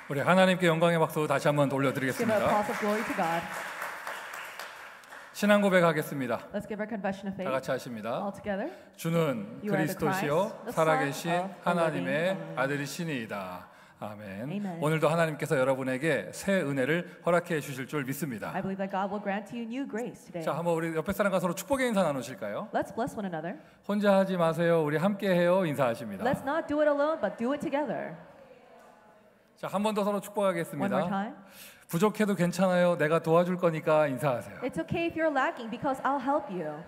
우리 하나님께 영광의 박수 다시 한번 Give a 돌려드리겠습니다. applause of glory to God. 신앙 고백하겠습니다. Let's give our confession of 다 faith 같이 하십니다. all together. 주는 You are the 그리스도시요 Christ, the 살아계신 Son of the 하나님의 living God. 아들이시니이다. 아멘. Amen. 오늘도 하나님께서 여러분에게 새 은혜를 허락해 주실 줄 믿습니다. I believe that God will grant to you new grace today. 자, 한번 우리 옆에 사람과 서로 축복의 인사 나누실까요? Let's bless one another. 혼자 하지 마세요. 우리 함께 해요. 인사하십니다. Let's not do it alone, but do it together. 자, 한 번 더 서로 One more 축복하겠습니다. time. 부족해도 괜찮아요. 내가 도와줄 거니까 인사하세요. It's okay if you're lacking because I'll help you.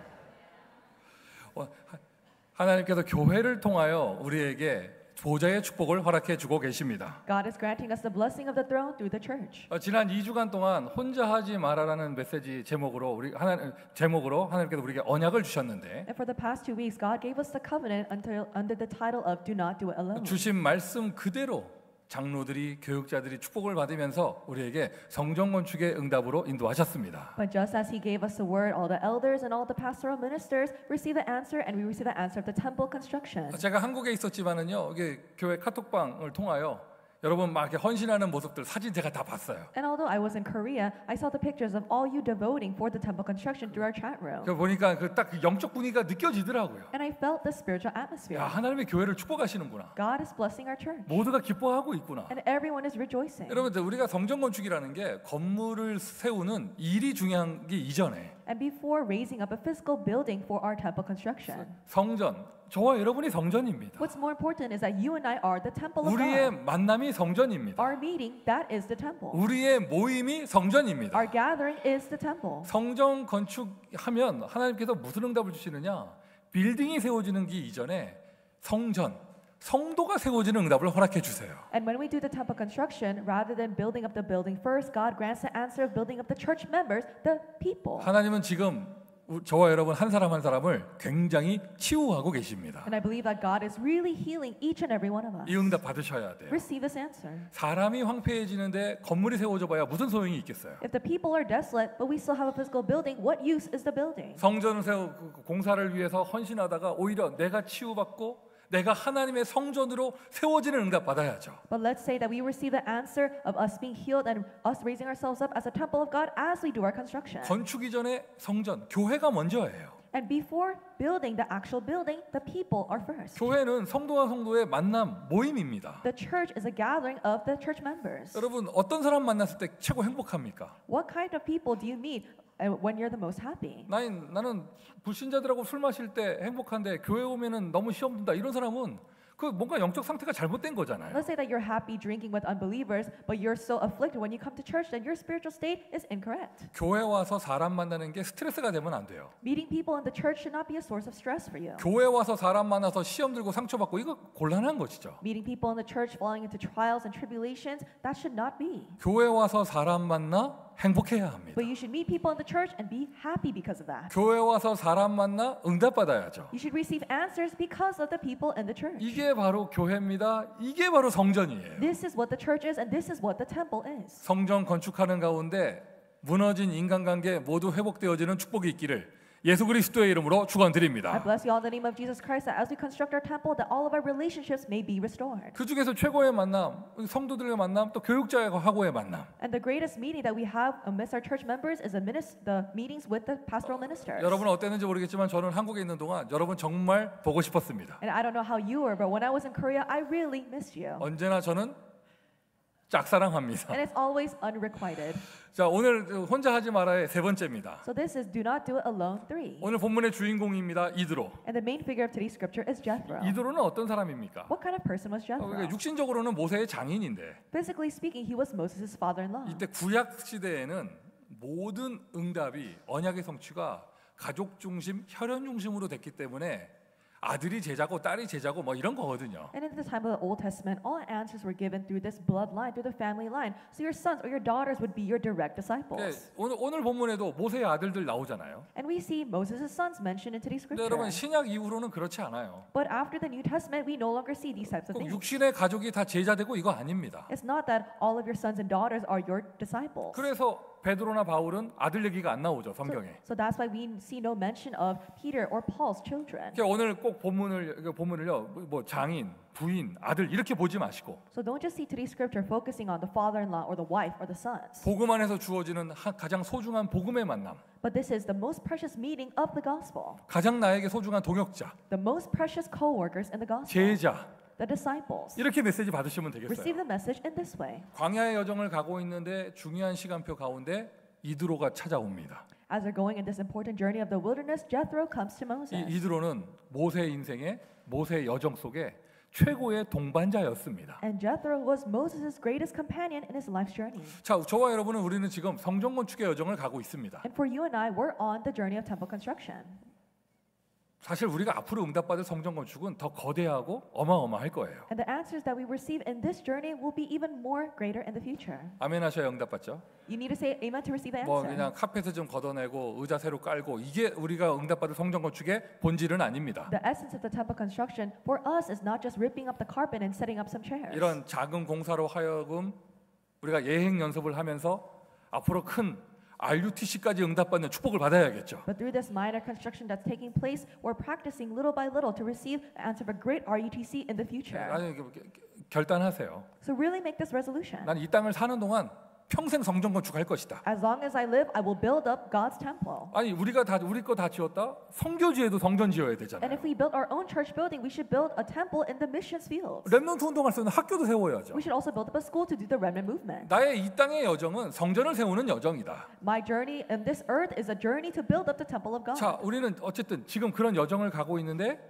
하나님께서 교회를 통하여 우리에게 보좌의 축복을 허락해 주고 계십니다. God is granting us the blessing of the throne through the church. 지난 2주간 동안 혼자 하지 마라라는 메시지 제목으로 하나님께서 우리에게 언약을 주셨는데 And for the past 2 weeks, God gave us the covenant under the title of Do Not Do It Alone. 주신 말씀 그대로 장로들이 교육자들이 축복을 받으면서 우리에게 성전 건축의 응답으로 인도하셨습니다. But just as He gave us the word, all the elders and all the pastoral ministers received the answer, and we received the answer of the temple construction. 제가 한국에 있었지만은요, 이게 교회 카톡방을 통하여 여러분 막 이렇게 헌신하는 모습들 사진 제가 다 봤어요. And although I was in Korea, I saw the pictures of all you devoting for the temple construction through our chat room. 그 보니까 딱 영적 분위기가 느껴지더라고요. And I felt the spiritual atmosphere. 야, 하나님의 교회를 축복하시는구나. God is blessing our church. 모두가 기뻐하고 있구나. And everyone is rejoicing. 여러분들 우리가 성전 건축이라는 게 건물을 세우는 일이 중요한 게 이전에 And before raising up a physical building for our temple construction, 성전, 저와 여러분이 성전입니다. what's more important is that you and I are the temple of 우리의 God. 만남이 성전입니다. Our meeting, that is the temple. 우리의 모임이 성전입니다. Our gathering is the temple. 성전 건축하면 하나님께서 무슨 응답을 주시느냐? 빌딩이 세워지는 게 이전에 성도가 세워지는 응답을 허락해 주세요. And when we do the temple construction, rather than building up the building first, God grants the answer of building up the church members, the people. 하나님은 지금 저와 여러분 한 사람 한 사람을 굉장히 치유하고 계십니다. And I believe that God is really healing each and every one of us. 이 응답 받으셔야 돼요. Receive this answer. 사람이 황폐해지는데 건물이 세워져 봐야 무슨 소용이 있겠어요? If the people are desolate, but we still have a physical building, what use is the building? 성전을 공사를 위해서 헌신하다가 오히려 내가 치유받고 내가 하나님의 성전으로 세워지는 응답 받아야죠. But let's say that we receive the answer of us being healed and us raising ourselves up as a temple of God as we do our construction. 건축 이전에 성전, 교회가 먼저예요. And before building the actual building, the people are first. 교회는 성도와 성도의 만남, 모임입니다. The church is a gathering of the church members. 여러분 어떤 사람 만났을 때 최고 행복합니까? What kind of people do you meet when you're the most happy? 나는 불신자들하고 술 마실 때 행복한데 교회 오면은 너무 시험 든다 이런 사람은 그 뭔가 영적 상태가 잘못된 거잖아요. Let's say that you're happy drinking with unbelievers, but you're so afflicted when you come to church, then your spiritual state is incorrect. 교회 와서 사람 만나는 게 스트레스가 되면 안 돼요. Meeting people in the church should not be a source of stress for you. 교회 와서 사람 만나서 시험 들고 상처받고 이거 곤란한 것이죠. Meeting people in the church falling into trials and tribulations, that should not be. 교회 와서 사람 만나 행복해야 합니다. But you should meet people in the church and be happy because of that. 교회 와서 사람 만나 응답받아야죠. You should receive answers because of the people in the church. 이게 바로 교회입니다. 이게 바로 성전이에요. This is what the church is and this is what the temple is. 성전 건축하는 가운데 무너진 인간관계 모두 회복되어지는 축복이 있기를 예수 그리스도의 이름으로 I 축원드립니다. bless you all in the name of Jesus Christ that as we construct our temple that all of our relationships may be restored. 그 중에서 최고의 만남, 성도들의 만남, 또 교육자하고의 만남. And the greatest meeting that we have amidst our church members is the meetings with the pastoral ministers. 여러분은 어땠는지 모르겠지만 저는 한국에 있는 동안 여러분 정말 보고 싶었습니다. And I don't know how you were, but when I was in Korea, I really missed you. 언제나 저는 짝사랑합니다. And it's always unrequited. 자, 오늘 혼자 하지 말아의 세 번째입니다. So this is Do Not Do It Alone 3. 오늘 본문의 주인공입니다. 이드로. And the main figure of today's scripture is Jethro. 이드로는 어떤 사람입니까? What kind of person was 그러니까 Jethro? 육신적으로는 모세의 장인인데 Physically speaking, he was Moses' father-in-law. 이때 구약 시대에는 모든 응답이 언약의 성취가 가족 중심, 혈연 중심으로 됐기 때문에 아들이 제자고 딸이 제자고 뭐 이런 거거든요. And in the time of the Old Testament, all answers were given through this bloodline, through the family line. So your sons or your daughters would be your direct disciples. 오늘 본문에도 모세의 아들들 나오잖아요. And we see Moses' sons mentioned in today's 근데 scripture. 여러분 신약 이후로는 그렇지 않아요. But after the New Testament, we no longer see these types of 꼭 things. 육신의 가족이 다 제자되고 이거 아닙니다. It's not that all of your sons and daughters are your disciples. 그래서 베드로나 바울은 아들 얘기가 안 나오죠 성경에. So that's why we see no mention of Peter or Paul's children. 그러니까 오늘 꼭 본문을요 뭐 장인, 부인, 아들 이렇게 보지 마시고 So don't just see today's scripture focusing on the father-in-law or the wife or the sons. 복음 안에서 주어지는 가장 소중한 복음의 만남, But this is the most precious meeting of the gospel. 가장 나에게 소중한 동역자, The most precious co-workers in the gospel. 제자 The disciples. 이렇게 메시지 받으시면 Receive 되겠어요. the message in this way. 광야의 여정을 가고 있는데 중요한 시간표 가운데 이드로가 찾아옵니다. As they're going in this important journey of the wilderness, Jethro comes to 이 Moses. 이드로는 모세 인생의 모세 여정 속에 최고의 동반자였습니다. And Jethro was Moses' greatest companion in his life's journey. 자, 저와 여러분은 우리는 지금 성전 건축의 여정을 가고 있습니다. And for you and I, we're on the journey of temple construction. 사실 우리가 앞으로 응답받을 성전 건축은 더 거대하고 어마어마할 거예요. And the answers that we receive in this journey will be even more greater in the future. 아멘 하셔야 응답받죠. You need to say amen to receive the 뭐 answer. 그냥 카펫을 좀 걷어내고 의자 새로 깔고 이게 우리가 응답받을 성전 건축의 본질은 아닙니다. The essence of the temple construction for us is not just ripping up the carpet and setting up some chairs. 이런 작은 공사로 하여금 우리가 예행 연습을 하면서 앞으로 큰 RUTC까지 응답받는 축복을 받아야겠죠. But through this minor construction that's taking place, we're practicing little by little to receive the answer of a great RUTC in the future. 아니 결단하세요. So really make this resolution. 난 이 땅을 사는 동안 평생 성전 건축할 것이다. As long as I live, I will build up God's temple. 아니 우리 거 다 지었다. 선교지에도 성전 지어야 And 되잖아요. if we build our own church building, we should build a temple in the missions fields. 렘넌트 운동할 수 있는 학교도 세워야죠. We should also build up a school to do the remnant movement. 나의 이 땅의 여정은 성전을 세우는 여정이다. My journey in this earth is a journey to build up the temple of God. 자, 우리는 어쨌든 지금 그런 여정을 가고 있는데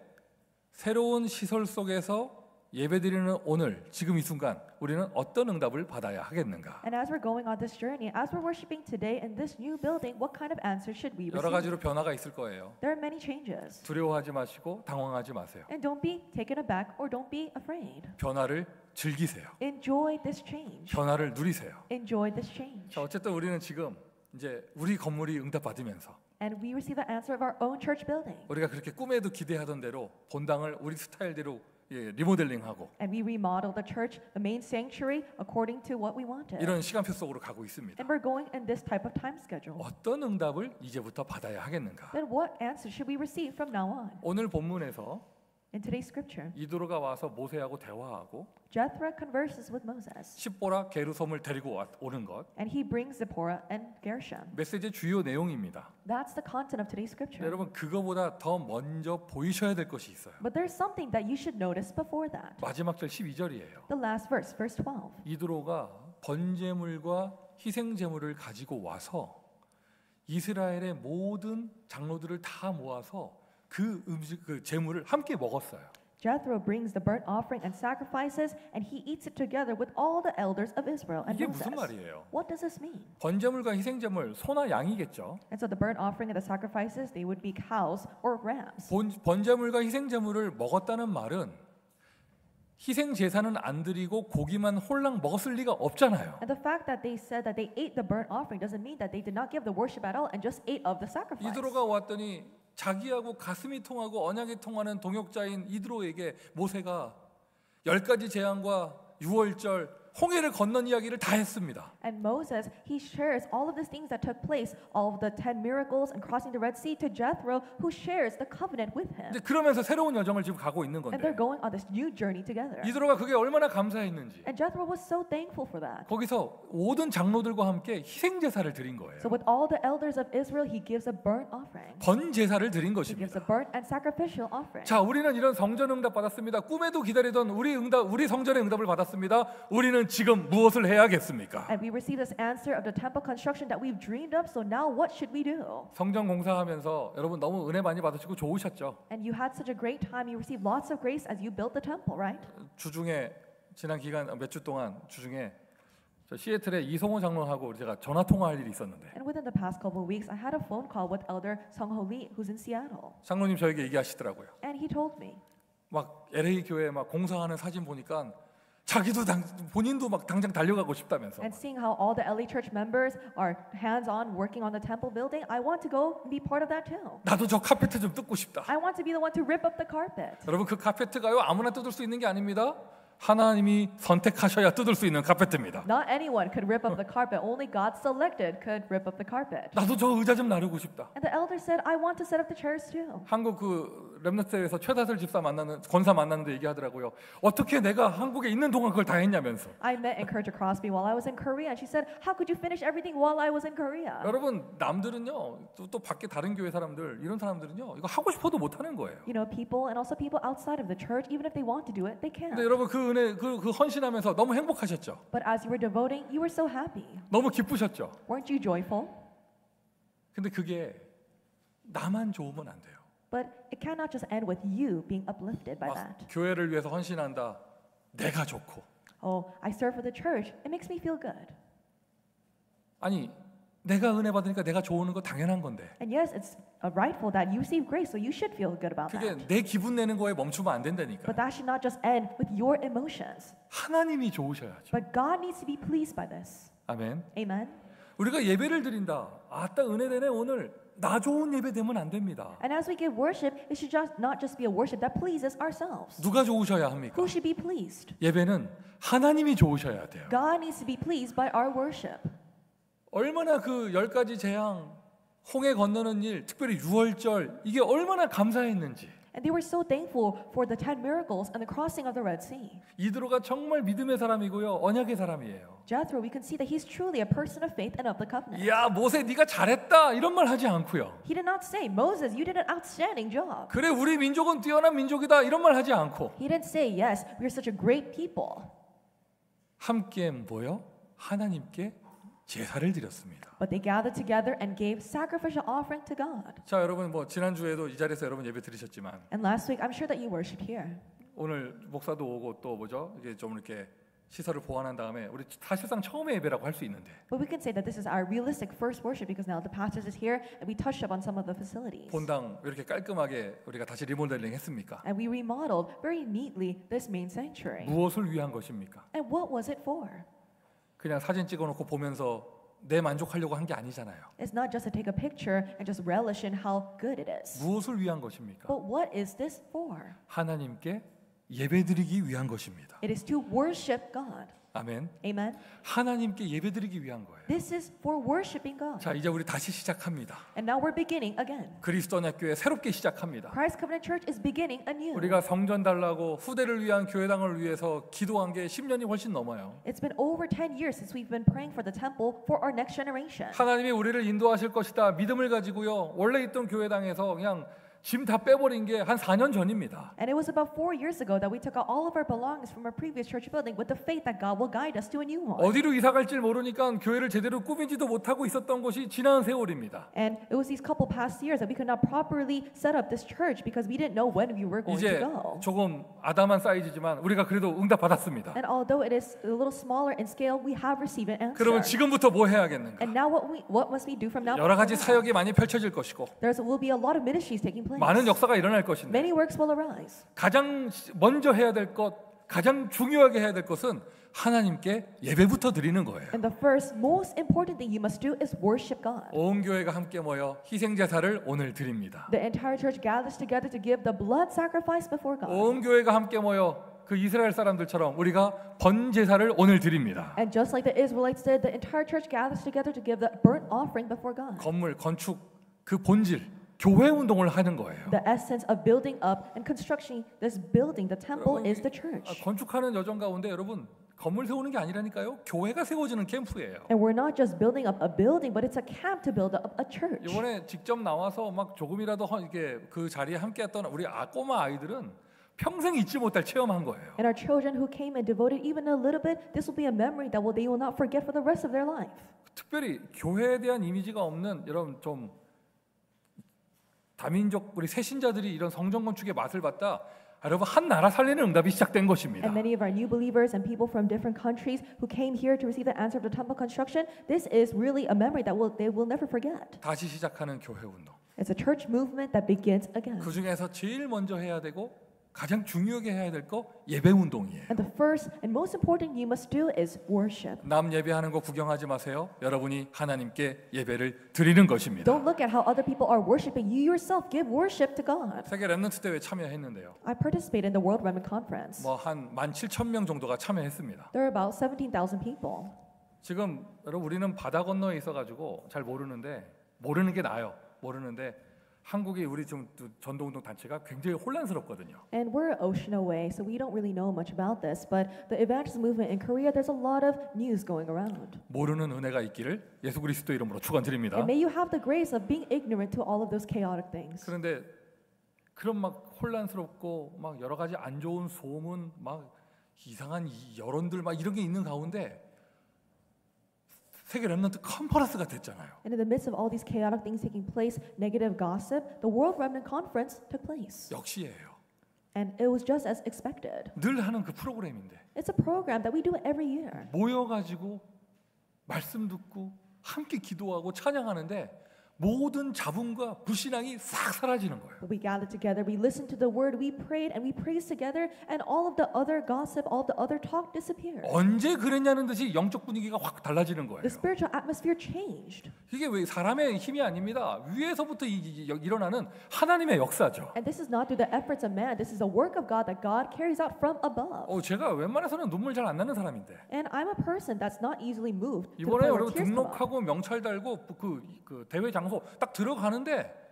새로운 시설 속에서 예배드리는 오늘 지금 이 순간 우리는 어떤 응답을 받아야 하겠는가? And as we're going on this journey, as we're worshiping today in this new building, what kind of answer should we 여러 receive? 가지로 변화가 있을 거예요. There are many changes. 두려워하지 마시고 당황하지 마세요. And don't be taken aback or don't be afraid. 변화를 즐기세요. Enjoy this change. 변화를 누리세요. Enjoy this change. 자, 어쨌든 우리는 지금 이제 우리 건물이 응답받으면서 And we receive the answer of our own church building. 우리가 그렇게 꿈에도 기대하던 대로 본당을 우리 스타일대로 리모델링하고 And we remodel the church, the main sanctuary, according to what we wanted. 이런 시간표 속으로 가고 있습니다. And we're going in this type of time schedule. 어떤 응답을 이제부터 받아야 하겠는가? Then what answer should we receive from now on? 오늘 본문에서 In today's scripture, 이드로가 와서 모세하고 대화하고 Jethro converses with Moses. 십보라 게르솜을 데리고 오는 것 And he brings Zipporah and Gershom. 메시지의 주요 내용입니다. That's the content of today's scripture. 여러분 그거보다 더 먼저 보이셔야 될 것이 있어요. But there's something that you should notice before that. 마지막 절 12절이에요. The last verse, verse 12. 이드로가 번제물과 희생제물을 가지고 와서 이스라엘의 모든 장로들을 다 모아서 그 제물을 함께 먹었어요. Jethro brings the burnt offering and sacrifices, and he eats it together with all the elders of Israel and 이게 Moses. 무슨 말이에요? What does this mean? 번제물과 희생제물 소나 양이겠죠. And so the burnt offering and the sacrifices, they would be cows or rams. 번제물과 희생제물을 먹었다는 말은 희생 제사는 안 드리고 고기만 홀랑 먹었을 리가 없잖아요. And the fact that they said that they ate the burnt offering doesn't mean that they did not give the worship at all and just ate of the sacrifice. 이드로가 왔더니 자기하고 가슴이 통하고 언약이 통하는 동역자인 이드로에게 모세가 10가지 재앙과 유월절 홍해를 건넌 이야기를 다 했습니다. And Moses, he shares all of these things that took place, all of the 10 miracles and crossing the Red Sea to Jethro, who shares the covenant with him. 근데 그러면서 새로운 여정을 지금 가고 있는 And 건데 they're going on this new journey together. 이드로가 그게 얼마나 감사했는지 And Jethro was so thankful for that. 거기서 모든 장로들과 함께 희생 제사를 드린 거예요. So with all the elders of Israel, he gives a burnt offering. 번 제사를 드린 He gives 것입니다. a burnt and sacrificial offering. 자, 우리는 이런 성전 응답 받았습니다. 꿈에도 기다리던 우리 성전의 응답을 받았습니다. 우리는 지금 무엇을 해야겠습니까? And we receive this answer of the temple construction that we've dreamed of. So now what should we do? 성전 공사하면서 여러분 너무 은혜 많이 받으시고 좋으셨죠? And you had such a great time. You received lots of grace as you built the temple, right? 주중에 지난 기간 몇 주 동안 주중에 저 시애틀에 이성호 장로하고 제가 전화 통화할 일이 있었는데 And within the past couple of weeks, I had a phone call with Elder Sung-ho Lee, who's in Seattle. 장로님 저에게 얘기하시더라고요. And he told me, 막 LA 교회 막 공사하는 사진 보니까 자기도 본인도 막 당장 달려가고 싶다면서. and seeing how all the LA church members are hands-on working on the temple building, I want to go and be part of that too. 나도 저 카페트 좀 뜯고 싶다. I want to be the one to rip up the carpet. 여러분 그 카페트가요 아무나 뜯을 수 있는 게 아닙니다. 하나님이 선택하셔야 뜯을 수 있는 카페트입니다. Not anyone could rip up the carpet. Only God selected could rip up the carpet. 나도 저 의자 좀 나르고 싶다. And the elder said, I want to set up the chairs too. 한국 그 렘넌트에서 최다슬 집사 만나는 권사 만나는데 얘기하더라고요. 어떻게 내가 한국에 있는 동안 그걸 다 했냐면서. I met Encourager Crosby while I was in Korea, and she said, how could you finish everything while I was in Korea? 여러분 남들은요 또 밖에 다른 교회 사람들 이런 사람들은요 이거 하고 싶어도 못 하는 거예요. You know, people and also people outside of the church, even if they want to do it, they can't. 근데 여러분 그 은혜 그 헌신하면서 너무 행복하셨죠. But as you were devoting, you were so happy. 너무 기쁘셨죠. Weren't you joyful? 근데 그게 나만 좋으면 안 돼요. But it cannot just end with you being uplifted by that. 교회를 위해서 헌신한다. 내가 좋고. Oh, I serve for the church. It makes me feel good. 아니 내가 은혜 받으니까 내가 좋은 거 당연한 건데. And yes, it's rightful that you receive grace, so you should feel good about 그게 that. 내 기분 내는 거에 멈추면 안 된다니까. But that should not just end with your emotions. 하나님이 좋으셔야죠. But God needs to be pleased by this. 아멘. Amen. 우리가 예배를 드린다. 아따 은혜 되네 오늘. 나 좋은 예배 되면 안 됩니다. And as we give worship, it should just not just be a worship that pleases ourselves. 누가 좋으셔야 합니까? Who should be pleased? 예배는 하나님이 좋으셔야 돼요. God needs to be pleased by our worship. 얼마나 그 10가지 재앙, 홍해 건너는 일, 특별히 유월절 이게 얼마나 감사했는지. And they were so thankful for the 10 miracles and the crossing of the Red Sea. 이드로가 정말 믿음의 사람이고요. 언약의 사람이에요. Jethro, we can see that he's truly a person of faith and of the covenant. 야, 모세 네가 잘했다. 이런 말 하지 않고요. He did not say, Moses, you did an outstanding job. 그래, 우리 민족은 뛰어난 민족이다. 이런 말 하지 않고 He didn't say, yes, we're such a great people. 함께 뭐요? 하나님께 제사를 드렸습니다. But they gathered together and gave sacrificial offering to God. 자, 여러분 뭐 지난주에도 이 자리에서 여러분 예배 드리셨지만 And last week, I'm sure that you worshiped here. 오늘 목사도 오고 또 뭐죠? 이게 좀 이렇게 시설을 보완한 다음에 우리 사실상 처음에 예배라고 할 수 있는데 But we can say that this is our realistic first worship because now the pastor is here and we touched up on some of the facilities. 본당 이렇게 깔끔하게 우리가 다시 리모델링 했습니까? And we remodeled very neatly this main sanctuary. 무엇을 위한 것입니까? And what was it for? 그냥 사진 찍어놓고 보면서 내 만족하려고 한 게 아니잖아요. It's not just to take a picture and just relish in how good it is. 무엇을 위한 것입니까? But what is this for? 하나님께 예배드리기 위한 것입니다. It is to worship God. 아멘. Amen. 하나님께 예배드리기 위한 거예요. This is for worshiping God. 자, 이제 우리 다시 시작합니다. And now we're beginning again. 그리스도 언약교회 새롭게 시작합니다. Christ Covenant Church is beginning anew. 우리가 성전 달라고 후대를 위한 교회당을 위해서 기도한 게 10년이 훨씬 넘어요. It's been over 10 years since we've been praying for the temple for our next generation. 하나님이 우리를 인도하실 것이다 믿음을 가지고요. 원래 있던 교회당에서 그냥 짐 다 빼버린 게 한 4년 전입니다. And it was about 4 years ago that we took out all of our belongings from our previous church building with the faith that God will guide us to a new one. 어디로 이사 갈지 모르니까 교회를 제대로 꾸미지도 못하고 있었던 것이 지난 세월입니다. And it was these couple past years that we could not properly set up this church because we didn't know when we were going to 이제 go. 조금 아담한 사이즈지만 우리가 그래도 응답 받았습니다. And although it is a little smaller in scale, we have received an answer. 그러면 지금부터 뭐 해야겠는가? And now what must we do from now 여러 가지 on? 사역이 많이 펼쳐질 것이고 Will be a lot of ministries taking place. 많은 역사가 일어날 것인데 Many works will arise. 가장 먼저 해야 될 것, 가장 중요하게 해야 될 것은 하나님께 예배부터 드리는 거예요. And the first, most important thing you must do is worship God. 온 교회가 함께 모여 희생 제사를 오늘 드립니다. The entire church gathers together to give the blood sacrifice before God. 온 교회가 함께 모여 그 이스라엘 사람들처럼 우리가 번 제사를 오늘 드립니다. And just like the Israelites did, the entire church gathers together to give the burnt offering before God. 건물, 건축, 그 본질, 교회 운동을 하는 거예요. The essence of building up and constructing this building, the temple, is the church. 건축하는 여정 가운데 여러분 건물 세우는 게 아니라니까요. 교회가 세워지는 캠프예요. And we're not just building up a building, but it's a camp to build up a church. 이번에 직접 나와서 막 조금이라도 이게 그 자리에 함께했던 우리 꼬마 아이들은 평생 잊지 못할 체험한 거예요. And our children who came and devoted even a little bit, this will be a memory that they will not forget for the rest of their life. 특별히 교회에 대한 이미지가 없는 여러분 좀 다민족 우리 새신자들이 이런 성전 건축의 맛을 봤다. 여러분 한 나라 살리는 응답이 시작된 것입니다. And many of our new believers and people from different countries who came here to receive the answer of the temple construction, this is really a memory that they will never forget. 다시 시작하는 교회 운동. It's a church movement that begins again. 그 중에서 제일 먼저 해야 되고 가장 중요하게 해야 될 거 예배 운동이에요. And the first and most important you must do is worship. 남 예배하는 거 구경하지 마세요. 여러분이 하나님께 예배를 드리는 것입니다. Don't look at how other people are worshiping. You yourself give worship to God. 세계 렘넌트 대회에 참여했는데요. I participated in the World Remnant Conference. 뭐 한 17,000명 정도가 참여했습니다. There are about 17,000 people. 지금 여러분 우리는 바다 건너에 있어가지고 잘 모르는 게 나아요. 모르는데 한국이 우리 지금 전도운동 단체가 굉장히 혼란스럽거든요. And we're ocean away, so we don't really know much about this. But the evangelism movement in Korea, there's a lot of news going around. 모르는 은혜가 있기를 예수 그리스도 이름으로 축원드립니다. And may you have the grace of being ignorant to all of those chaotic things. 그런데 그런 막 혼란스럽고 막 여러 가지 안 좋은 소문, 막 이상한 여론들 막 이런 게 있는 가운데 세계 렘넌트 컨퍼런스가 됐잖아요. And in the midst of all these chaotic things taking place, negative gossip, the World Remnant Conference took place. 역시예요. And it was just as expected. 늘 하는 그 프로그램인데 It's a program that we do every year. 모여가지고 말씀 듣고 함께 기도하고 찬양하는데 모든 자분과 불신앙이 싹 사라지는 거예요. We gathered together, we listened to the word, we prayed, and we praised together, and all of the other gossip, all of the other talk disappeared. 언제 그랬냐는 듯이 영적 분위기가 확 달라지는 거예요. The spiritual atmosphere changed. 이게 왜 사람의 힘이 아닙니다. 위에서부터 일어나는 하나님의 역사죠. And this is not through the efforts of man, this is a work of God that God carries out from above. 제가 웬만해서는 눈물 잘 안 나는 사람인데 And I'm a person that's not easily moved. to the 이번에 point where 여러분 tears come out. 등록하고 명찰 달고 그 대회 장소 딱 들어가는데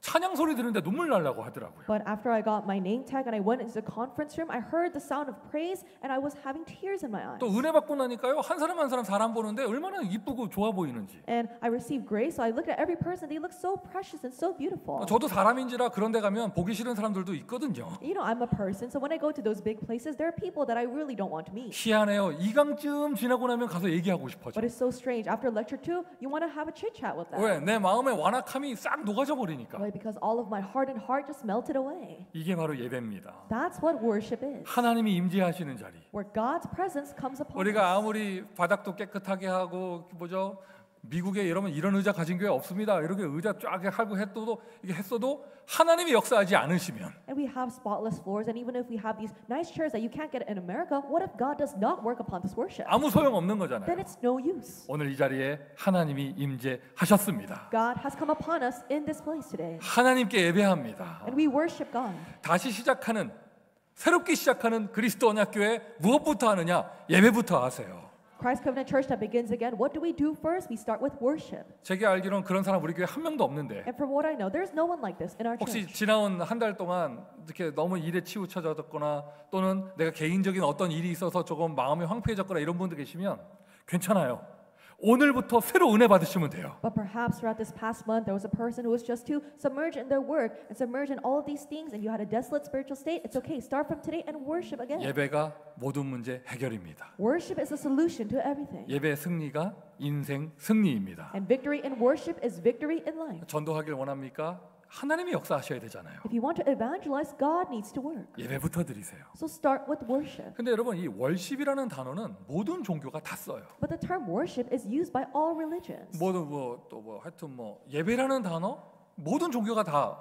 찬양 소리 들으는데 눈물 나려고 하더라고요. But after I got my name tag and I went into the conference room, I heard the sound of praise and I was having tears in my eyes. 또 은혜 받고 나니까요 한 사람 한 사람 보는데 얼마나 이쁘고 좋아 보이는지. And I received grace, so I looked at every person. They look so precious and so beautiful. 저도 사람인지라 그런 데 가면 보기 싫은 사람들도 있거든요. You know, I'm a person, so when I go to those big places, there are people that I really don't want to meet. 희한해요. 2강쯤 지나고 나면 가서 얘기하고 싶어져. But it's so strange. After lecture 2, you want to have a chit chat with them. 왜? 내 마음의 완악함이 싹 녹아져 버리니까. Why? Because all of my hardened heart just melted away. 이게 바로 예배입니다. That's what worship is. 하나님이 임재하시는 자리. Where God's presence comes upon us. 우리가 아무리 바닥도 깨끗하게 하고 미국에 이러면 이런 의자 가진 교회 없습니다. 이렇게 의자 쫙 하고 했어도 하나님이 역사하지 않으시면 And we have spotless floors, and even if we have these nice chairs that you can't get in America, what if God does not work upon this worship? 아무 소용 없는 거잖아요. Then it's no use. 오늘 이 자리에 하나님이 임재하셨습니다. God has come upon us in this place today. 하나님께 예배합니다. And we worship God. 다시 새롭게 시작하는 그리스도 언약교회 무엇부터 하느냐? 예배부터 하세요. Christ Covenant Church that begins again, what do we do first? We start with worship. 제가 알기로는 그런 사람 우리 교회 한 명도 없는데 And from what I know, there's no one like this in our 혹시 church. 지나온 한 달 동안 이렇게 너무 일에 치우쳐졌거나 또는 내가 개인적인 어떤 일이 있어서 조금 마음이 황폐해졌거나 이런 분들 계시면 괜찮아요. 오늘부터 새로 은혜 받으시면 돼요. But perhaps throughout this past month, there was a person who was just too submerged in their work and submerged in all of these things, and you had a desolate spiritual state. It's okay. Start from today and worship again. 예배가 모든 문제 해결입니다. Worship is a solution to everything. 예배 승리가 인생 승리입니다. And victory in worship is victory in life. 전도하길 원합니까? 하나님이 역사하셔야 되잖아요. If you want to evangelize, God needs to work. 예배부터 드리세요. So start with worship. 근데 여러분 이 월십이라는 단어는 모든 종교가 다 써요. But the term worship is used by all religions. 하여튼 예배라는 단어 모든 종교가 다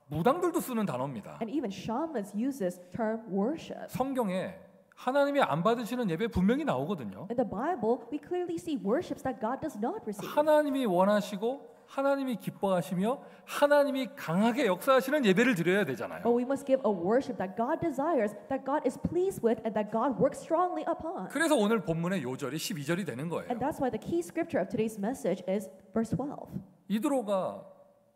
무당들도 쓰는 단어입니다. And even shamans use this term worship. 성경에 하나님이 안 받으시는 예배 분명히 나오거든요. In the Bible, we clearly see worships that God does not receive. 하나님이 원하시고 하나님이 기뻐하시며 하나님이 강하게 역사하시는 예배를 드려야 되잖아요. But we must give a worship that God desires, that God is pleased with, and that God works strongly upon. 그래서 오늘 본문의 요절이 12절이 되는 거예요. And that's why the key scripture of today's message is verse 12. 이드로가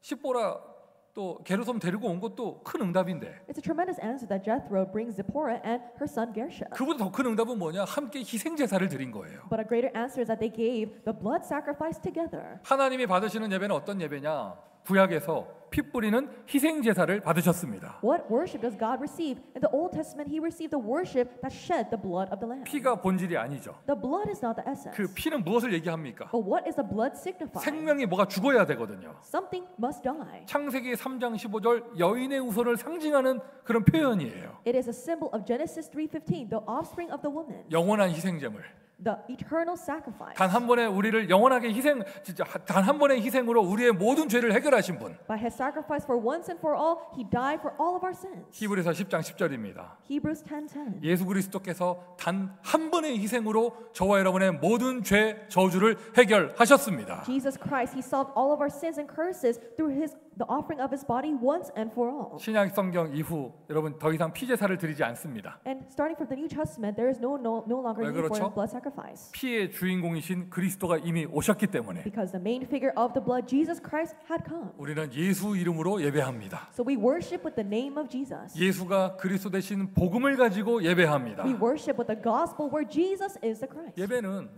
십보라 또 게르솜 데리고 온 것도 큰 응답인데 It's a tremendous answer that Jethro brings Zipporah and her son Gershom. 그보다 더 큰 응답은 뭐냐? 함께 희생 제사를 드린 거예요. But a greater answer is that they gave the blood sacrifice together. 하나님이 받으시는 예배는 어떤 예배냐? 구약에서 피 뿌리는 희생 제사를 받으셨습니다. What worship does God receive? In the Old Testament, He received the worship that shed the blood of the Lamb. 피가 본질이 아니죠. The blood is not the essence. 그 피는 무엇을 얘기합니까? But what is the blood signifying? 생명이 뭐가 죽어야 되거든요. Something must die. 창세기 3장 15절 여인의 후손을 상징하는 그런 표현이에요. It is a symbol of Genesis 3:15, the offspring of the woman. 영원한 희생제물. the eternal sacrifice. 단 한 번에 우리를 영원하게 희생, 진짜 단 한 번의 희생으로 우리의 모든 죄를 해결하신 분. By his sacrifice for once and for all, he died for all of our sins. 히브리서 10장 10절입니다. Hebrews 10:10. 예수 그리스도께서 단 한 번의 희생으로 저와 여러분의 모든 죄 저주를 해결하셨습니다. Jesus Christ, he solved all of our sins and curses through the offering of his body once and for all. 신약 성경 이후 여러분 더 이상 피제사를 드리지 않습니다. And starting from the New Testament, there is no longer 왜 need for 그렇죠? blood sacrifice. 피의 주인공이신 그리스도가 이미 오셨기 때문에 Because the main figure of the blood, Jesus Christ, had come. 우리는 예수 이름으로 예배합니다. So we worship with the name of Jesus. 예수가 그리스도 대신 복음을 가지고 예배합니다. We worship with the gospel where Jesus is the Christ. 예배는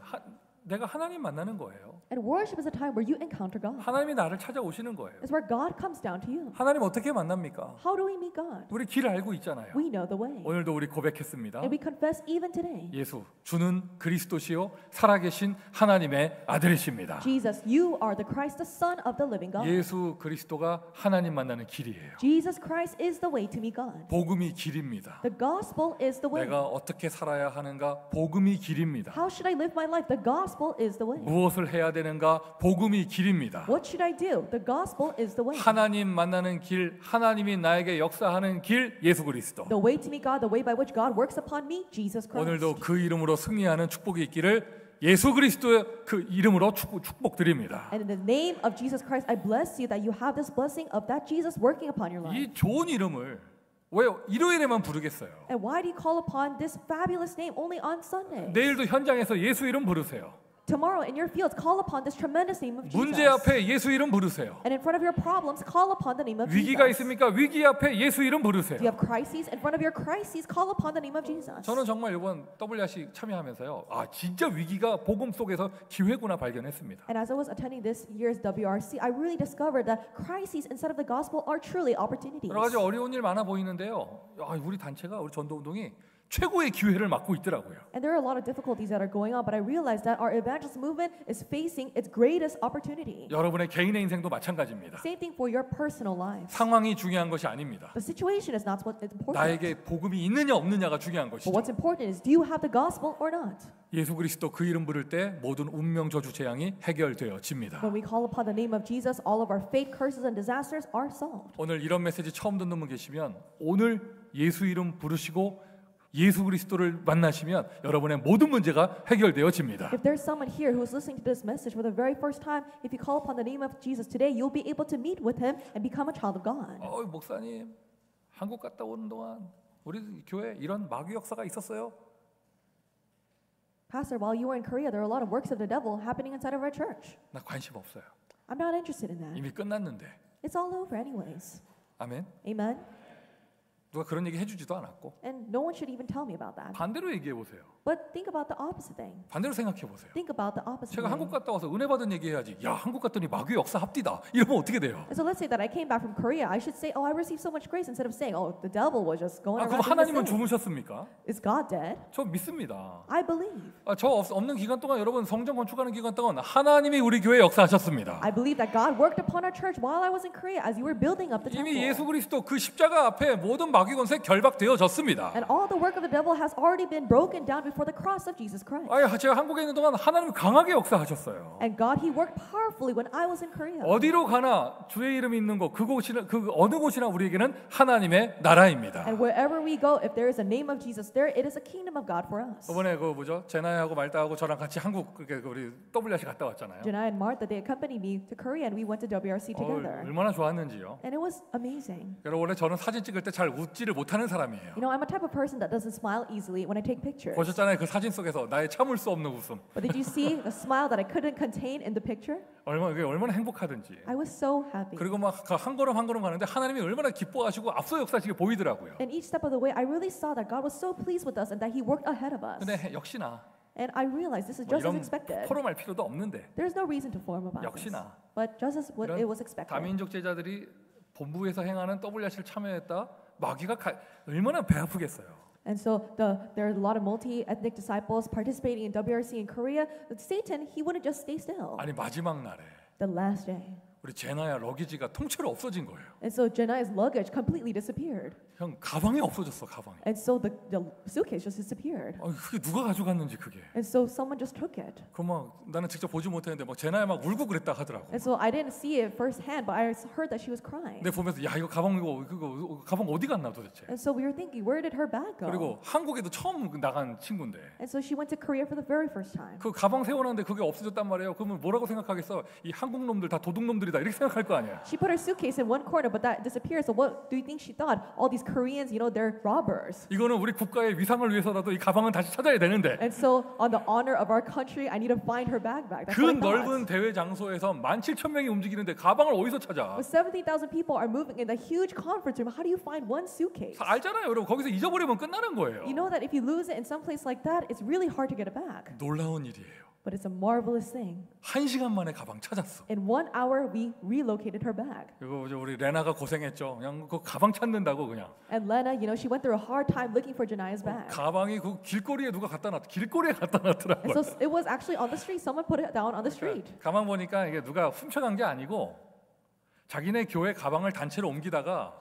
내가 하나님 만나는 거예요. And worship is a time where you encounter God. 하나님이 나를 찾아오시는 거예요. It's where God comes down to you. 하나님 어떻게 만납니까? How do we meet God? 우리 길을 알고 있잖아요. We know the way. 오늘도 우리 고백했습니다. And we confess even today. 예수, 주는 그리스도시요 살아계신 하나님의 아들이십니다. Jesus, you are the Christ, the Son of the living God. 예수 그리스도가 하나님 만나는 길이에요. Jesus Christ is the way to meet God. 복음이 길입니다. The gospel is the way. 내가 어떻게 살아야 하는가? 복음이 길입니다. How should I live my life? The gospel is the way. 무엇을 해야 되는가? 복음이 길입니다. What should I do? The gospel is the way. 하나님 만나는 길, 하나님이 나에게 역사하는 길, 예수 그리스도. The way to meet God, the way by which God works upon me, Jesus Christ. 오늘도 그 이름으로 승리하는 축복이 있기를 예수 그리스도의 그 이름으로 축복드립니다. And in the name of Jesus Christ, I bless you that you have this blessing of that Jesus working upon your life. 이 좋은 이름을 왜 일요일에만 부르겠어요? And why do you call upon this fabulous name only on Sunday? 내일도 현장에서 예수 이름 부르세요. Tomorrow in your fields, call upon this tremendous name of Jesus. 문제 앞에 예수 이름 부르세요. And in front of your problems, call upon the name of 위기가 Jesus. 있습니까? 위기 앞에 예수 이름 부르세요. Do you have crises? In front of your crises, call upon the name of Jesus. 저는 정말 이번 WRC 참여하면서요. 아 진짜 위기가 복음 속에서 기회구나 발견했습니다. And as I was attending this year's WRC, I really discovered that crises inside of the gospel are truly opportunities. 여러 가지 어려운 일 많아 보이는데요. 아, 우리 단체가 우리 전도운동이 최고의 기회를 맞고 있더라고요. And there are a lot of difficulties that are going on, but I realized that our evangelist movement is facing its greatest opportunity. 여러분의 개인의 인생도 마찬가지입니다. Same thing for your personal lives. 상황이 중요한 것이 아닙니다. The situation is not what's important. 나에게 복음이 있느냐 없느냐가 중요한 But 것이죠. what's important is, do you have the gospel or not? 예수 그리스도 그 이름 부를 때 모든 운명 저주 재앙이 해결되어집니다. When we call upon the name of Jesus, all of our fate, curses, and disasters are solved. 오늘 이런 메시지 처음 듣는 분 계시면 오늘 예수 이름 부르시고 예수 그리스도를 만나시면 여러분의 모든 문제가 해결되어집니다. If there's someone here who's listening to this message for the very first time, if you call upon the name of Jesus today, you'll be able to meet with him and become a child of God. 목사님, 한국 갔다 오는 동안 우리 교회 이런 마귀 역사가 있었어요? Pastor, while you were in Korea, there are a lot of works of the devil happening inside of our church. 나 관심 없어요. I'm not interested in that. 이미 끝났는데. It's all over anyways. 아멘. Amen? 누가 그런 얘기 해주지도 않았고 And no one should even tell me about that. 반대로 얘기해 보세요. But think about the opposite thing. 반대로 생각해 보세요. Think about the opposite 제가 thing. 한국 갔다 와서 은혜 받은 얘기 해야지. 야 한국 갔더니 마귀 역사 합디다. 이러면 어떻게 돼요? And so let's say that I came back from Korea. I should say, oh, I received so much grace instead of saying, oh, the devil was just going 그럼 around doing 하나님은 his thing. 주무셨습니까? Is God dead? 저 믿습니다. I believe. 저 없는 기간 동안 여러분 성전 건축하는 기간 동안 하나님이 우리 교회 역사하셨습니다. I believe that God worked upon our church while I was in Korea as you were building up the temple. 이미 예수 그리스도 그 십자가 앞에 모든 마귀 권세 결박되어졌습니다. And all the work of the devil has already been broken down before the cross of Jesus Christ. 제가 한국에 있는 동안 하나님이 강하게 역사하셨어요. And God, He worked powerfully when I was in Korea. 어디로 가나 주의 이름이 있는 곳, 그곳이나 그 어느 곳이나 우리에게는 하나님의 나라입니다. And wherever we go, if there is a name of Jesus there, it is a kingdom of God for us. 이번에 그 뭐죠? 제나야하고 말다하고 저랑 같이 한국 우리 WRC 갔다 왔잖아요. Jenna and Martha, they accompanied me to Korea, and we went to WRC together. 얼마나 좋았는지요. And it was amazing. 여러분 원래 저는 사진 찍을 때 잘 웃지를 못하는 사람이에요. You know, I'm a type of person that doesn't smile easily when I take pictures. 보셨잖아요. 그 사진 속에서 나의 참을 수 없는 웃음. But did you see the smile that I couldn't contain in the picture? 얼마나 행복하든지. I was so happy. 그리고 막 한 걸음 한 걸음 가는데 하나님이 얼마나 기뻐하시고 앞서 역사하시게 보이더라고요. And each step of the way, I really saw that God was so pleased with us and that He worked ahead of us. 근데 역시나 And I realized this is just as 이런 expected. 포럼할 필요도 없는데 There's no reason to form about this. 역시나 But just as what it was expected. 다민족 제자들이 본부에서 행하는 WRC를 참여했다. 마귀가 얼마나 배 아프겠어요. And so there are a lot of multi-ethnic disciples participating in WRC in Korea. But Satan, he wouldn't just stay still. 아니 마지막 날에 The last day. 우리 제나야 러기지가 통째로 없어진 거예요. And so Jenna's luggage completely disappeared. 형 가방이 없어졌어 가방이. And so the suitcase just disappeared. 그게 누가 가져갔는지 그게. And so someone just took it. 그 막 나는 직접 보지 못했는데 막 제나야 막 울고 그랬다 하더라고. And so I didn't see it firsthand, but I heard that she was crying. 근데 보면서 야 이거 가방 그거 가방 어디 갔나 도대체. And so we were thinking, where did her bag go? 그리고 한국에도 처음 나간 친구인데 And so she went to Korea for the very first time. 그 가방 세워놨는데 그게 없어졌단 말이에요. 그러면 뭐라고 생각하겠어? 이 한국 놈들 다 도둑놈들이다 이렇게 생각할 거 아니야. She put her suitcase in one corner, but that disappeared. So what do you think she thought? All these Koreans, they're robbers. 이거는 우리 국가의 위상을 위해서라도 이 가방은 다시 찾아야 되는데. And so on the honor of our country, I need to find her bag back. That's 그 what I thought. 넓은 대회 장소에서 17,000명이 움직이는데 가방을 어디서 찾아? With 70,000 people are moving in the huge conference room, how do you find one suitcase? 알잖아요, 여러분. 거기서 잊어버리면 끝나는 거예요. You know that if you lose it in some place like that, it's really hard to get it back. 놀라운 일이에요. But it's a marvelous thing. 1시간 만에 가방 찾았어. In 1 hour, we relocated her bag. 그리고 이제 우리 레나가 고생했죠. 그냥 그 가방 찾는다고 그냥. And Lena, she went through a hard time looking for Jania's bag. 가방이 그 길거리에 누가 갖다 놨. 길거리에 갖다 놨더라고요. And so it was actually on the street. Someone put it down on the street. 가만 보니까 이게 누가 훔쳐간 게 아니고 자기네 교회 가방을 단체로 옮기다가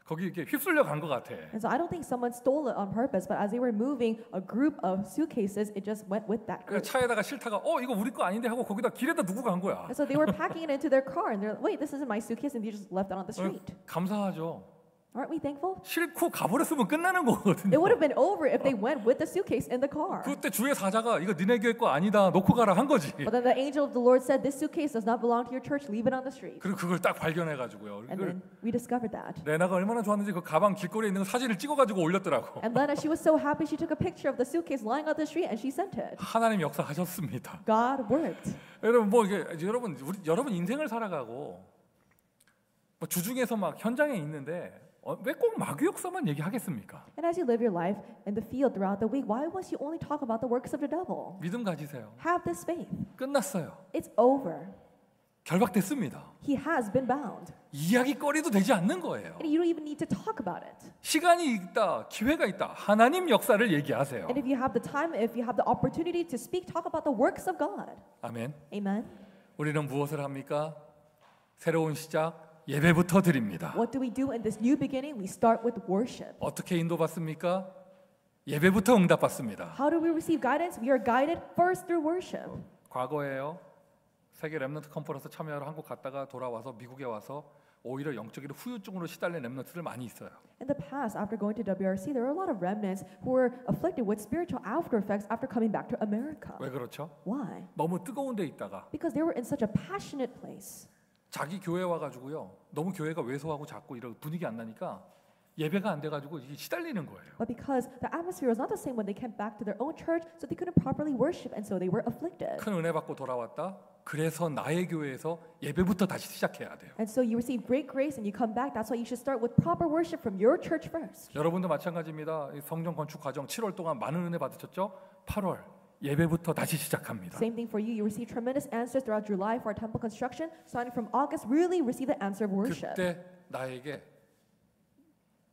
거기 이렇게 휩쓸려 간 것 같아. And so I don't think someone stole it on purpose, but as they were moving a group of suitcases, it just went with that 그 group. 차에다가 실다가 이거 우리 거 아닌데 하고 거기다 길에다 누구 간 거야. And so they were packing it into their car, and they're like, wait, this isn't my suitcase, and they just left it on the street. 감사하죠. Aren't we thankful? 싣고 가버렸으면 끝나는 거거든요. It would have been over if they went with the suitcase in the car. 그때 주의 사자가 이거 니네 교회 거 아니다 놓고 가라 한 거지. But then the angel of the Lord said, this suitcase does not belong to your church, leave it on the street. 그리고 그걸 딱 발견해가지고요. And 그걸 then we discovered that. 레나가 얼마나 좋았는지 그 가방 길거리에 있는 거 사진을 찍어가지고 올렸더라고. And Lena, she was so happy, she took a picture of the suitcase lying on the street and she sent it. 하나님 역사하셨습니다. God worked. 여러분 여러분 인생을 살아가고 뭐 주중에서 막 현장에 있는데 왜 꼭 마귀 역사만 얘기하겠습니까? And as you live your life in the field throughout the week, why must you only talk about the works of the devil? 믿음 가지세요. Have this faith. 끝났어요. It's over. 결박됐습니다. He has been bound. 이야기거리도 되지 않는 거예요. And you don't even need to talk about it. 시간이 있다, 기회가 있다. 하나님 역사를 얘기하세요. And if you have the time, if you have the opportunity to speak, talk about the works of God. 아멘. Amen. 우리는 무엇을 합니까? 새로운 시작. 예배부터 드립니다. What do we do in this new beginning? We start with worship. 어떻게 인도받습니까? 예배부터 응답받습니다. How do we receive guidance? We are guided first through worship. 과거에요. 세계 렘넌트 컨퍼런스 참여하러 한국 갔다가 돌아와서 미국에 와서 오히려 영적으로 후유증으로 시달린 렘넌트들 많이 있어요. In the past, after going to WRC, there were a lot of remnants who were afflicted with spiritual after effects after coming back to America. 왜 그렇죠? Why? 너무 뜨거운 데 있다가 Because they were in such a passionate place. 자기 교회 와가지고요. 너무 교회가 왜소하고 작고 이런 분위기 안 나니까 예배가 안 돼가지고 이게 시달리는 거예요. But because the atmosphere was not the same when they came back to their own church, so they couldn't properly worship, and so they were afflicted. 큰 은혜 받고 돌아왔다. 그래서 나의 교회에서 예배부터 다시 시작해야 돼요. And so you receive great grace and you come back. That's why you should start with proper worship from your church first. 여러분도 마찬가지입니다. 이 성전 건축 과정 7월 동안 많은 은혜 받으셨죠? 8월 예배부터 다시 시작합니다. Same thing for you. You receive tremendous answers throughout July for our temple construction. Starting from August, really receive the answer of worship. 그때 나에게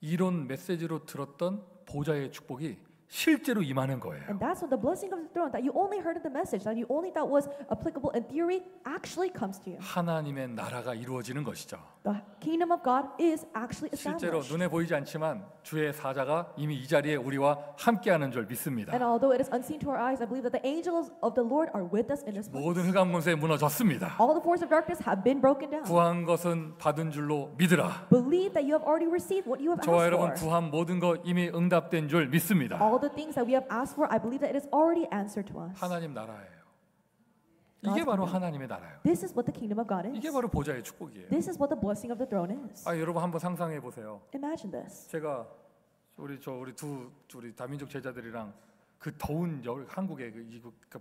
이론 메시지로 들었던 보좌의 축복이 실제로 임하는 거예요. And that's when the blessing of the throne that you only heard in the message, that you only thought was applicable in theory, actually comes to you. 하나님의 나라가 이루어지는 것이죠. The kingdom of God is actually 실제로 established. 눈에 보이지 않지만 주의 사자가 이미 이 자리에 우리와 함께하는 줄 믿습니다. And although it is unseen to our eyes, I believe that the angels of the Lord are with us in this place. 모든 흑암 권세 무너졌습니다. All the forces of darkness have been broken down. 구한 것은 받은 줄로 믿으라. Believe that you have already received what you have 저와 asked 여러분 for. 구한 모든 것 이미 응답된 줄 믿습니다. All the things that we have asked for, I believe that it is already answered to us. 하나님 나라예요. 이게 바로 하나님의 나라예요. This is what the kingdom of God is. 이게 바로 보좌의 축복이에요. This is what the blessing of the throne is. 여러분 한번 상상해 보세요. Imagine this. 제가 우리 다민족 제자들이랑 그 더운 한국에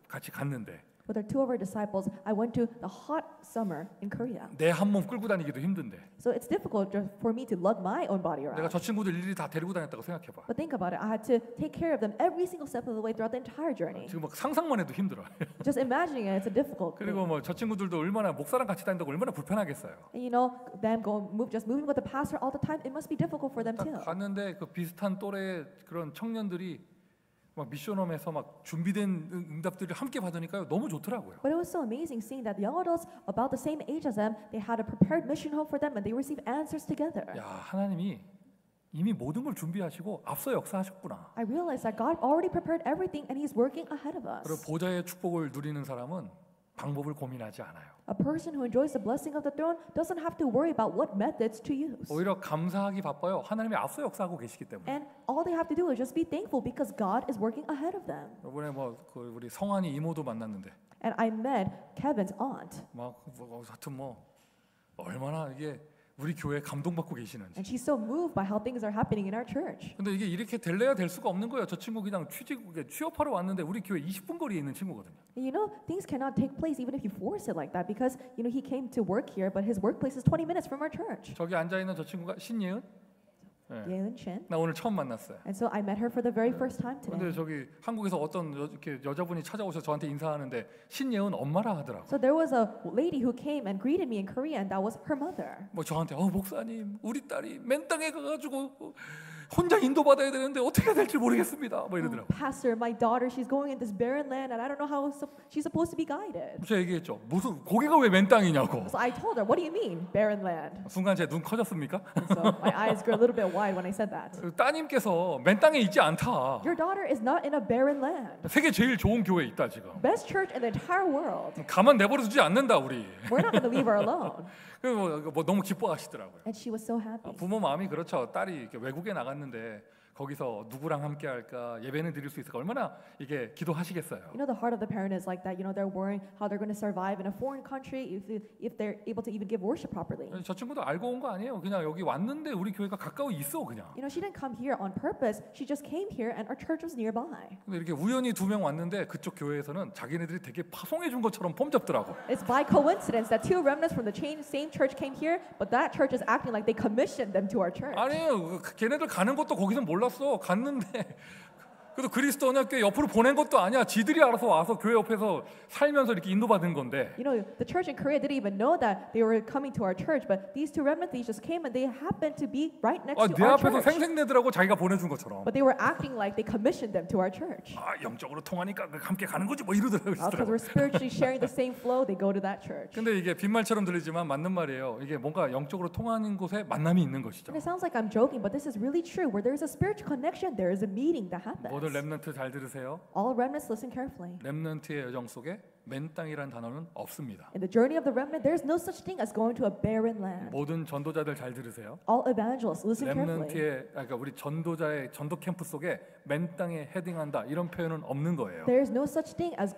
같이 갔는데 With our two of our disciples, I went to the hot summer in Korea. 내 한 몸 끌고 다니기도 힘든데 So it's difficult for me to lug my own body 내가 around. 저 친구들 일일이 다 데리고 다녔다고 생각해 봐. But think about it. I had to take care of them every single step of the way throughout the entire journey. 지금 막 상상만 해도 힘들어. Just imagining it, it's a difficult thing. 그리고 뭐 저 친구들도 얼마나 목사랑 같이 다닌다고 얼마나 불편하겠어요. And them just moving with the pastor all the time, it must be difficult for them 딱 too. 갔는데 그 비슷한 또래의 그런 청년들이 막 미션홈에서 막 준비된 응답들을 함께 받으니까요 너무 좋더라고요. But it was so amazing seeing that the young adults about the same age as them, they had a prepared mission home for them and they received answers together. 야 하나님이 이미 모든 걸 준비하시고 앞서 역사하셨구나. I realized that God already prepared everything and He's working ahead of 그리고 us. 보좌의 축복을 누리는 사람은 방법을 고민하지 않아요. A person who enjoys the blessing of the throne doesn't have to worry about what methods to use. 오히려 감사하기 바빠요. 하나님이 앞서 역사하고 계시기 때문에. And all they have to do is just be thankful because God is working ahead of them. 이번에 그 우리 성환이 이모도 만났는데 And I met Kevin's aunt. 하여튼 얼마나 이게 우리 교회에 감동받고 계시는지. And she's so moved by how things are happening in our church. 근데 이게 이렇게 될래야 될 수가 없는 거예요. 저 친구 그냥 취업하러 왔는데 우리 교회 20분 거리에 있는 친구거든요. You know, things cannot take place even if you force it like that because he came to work here, but his workplace is 20 minutes from our church. 저기 앉아 있는 저 친구가 신예은. Yeun Chin. 나 오늘 처음 만났어요. And so I met her for the very first time 근데 today. 저기 한국에서 어떤 이렇게 여자분이 찾아오셔서 저한테 인사하는데 신예은 엄마라 하더라고. So there was a lady who came and greeted me in Korean. That was her mother. 저한테 목사님 우리 딸이 맨 땅에 가가지고 혼자 인도받아야 되는데 어떻게 해야 될지 모르겠습니다. 이러더라고. Pastor, my daughter, she's going in this barren land, and I don't know how she's supposed to be guided. 제가 얘기했죠. 무슨 고개가 왜 맨 땅이냐고. So I told her, what do you mean, barren land? 순간 제 눈 커졌습니까? So my eyes grew a little bit wide when I said that. 따님께서 맨 땅에 있지 않다. Your daughter is not in a barren land. 세계 제일 좋은 교회 있다 지금. Best church in the entire world. 가만 내버려두지 않는다 우리. We're not going to leave her alone. 그리고 너무 기뻐하시더라고요. And she was so happy. 부모 마음이 그렇죠. 딸이 이렇게 외국에 나갔는데 거기서 누구랑 함께 할까 예배는 드릴 수 있을까 얼마나 이게 기도하시겠어요. You know, the heart of the parent is like that. They're worrying how they're going to survive in a foreign country if they're able to even give worship properly. 저 친구도 알고 온 거 아니에요. 그냥 여기 왔는데 우리 교회가 가까이 있어 그냥. She didn't come here on purpose. She just came here, and our church was nearby. 근데 이렇게 우연히 2명 왔는데 그쪽 교회에서는 자기네들이 되게 파송해 준 것처럼 폼 잡더라고. It's by coincidence that two remnants from the same church came here, but that church is acting like they commissioned them to our church. 아니에요. 걔네들 가는 것도 거기서 몰랐어. 갔는데 그래도 그리스도 언약교회 옆으로 보낸 것도 아니야. 지들이 알아서 와서 교회 옆에서 살면서 이렇게 인도받은 건데. The church in Korea didn't even know that they were coming to our church, but these two remnants, they just came and they happened to be right next to 내 our 앞에서 church. 생색내더라고 자기가 보내준 것처럼. But they were acting like they commissioned them to our church. 영적으로 통하니까 함께 가는 거지 이러더라고요. Because we're spiritually sharing the same flow, they go to that church. 근데 이게 빈말처럼 들리지만 맞는 말이에요. 이게 뭔가 영적으로 통하는 곳에 만남이 있는 것이죠. And it sounds like I'm joking, but this is really true. Where there is a spiritual connection, there is a meeting that happens. 모든 렘넌트 잘 들으세요. All remnants, listen carefully. 렘넌트의 여정 속에 맨 땅이란 단어는 없습니다. In the journey of the remnant, there is no such thing as going to a barren land. 모든 전도자들 잘 들으세요. All evangelists, listen carefully. 렘넌트의 그러니까 우리 전도자의 전도 캠프 속에 맨 땅에 헤딩한다 이런 표현은 없는 거예요. There is no such thing as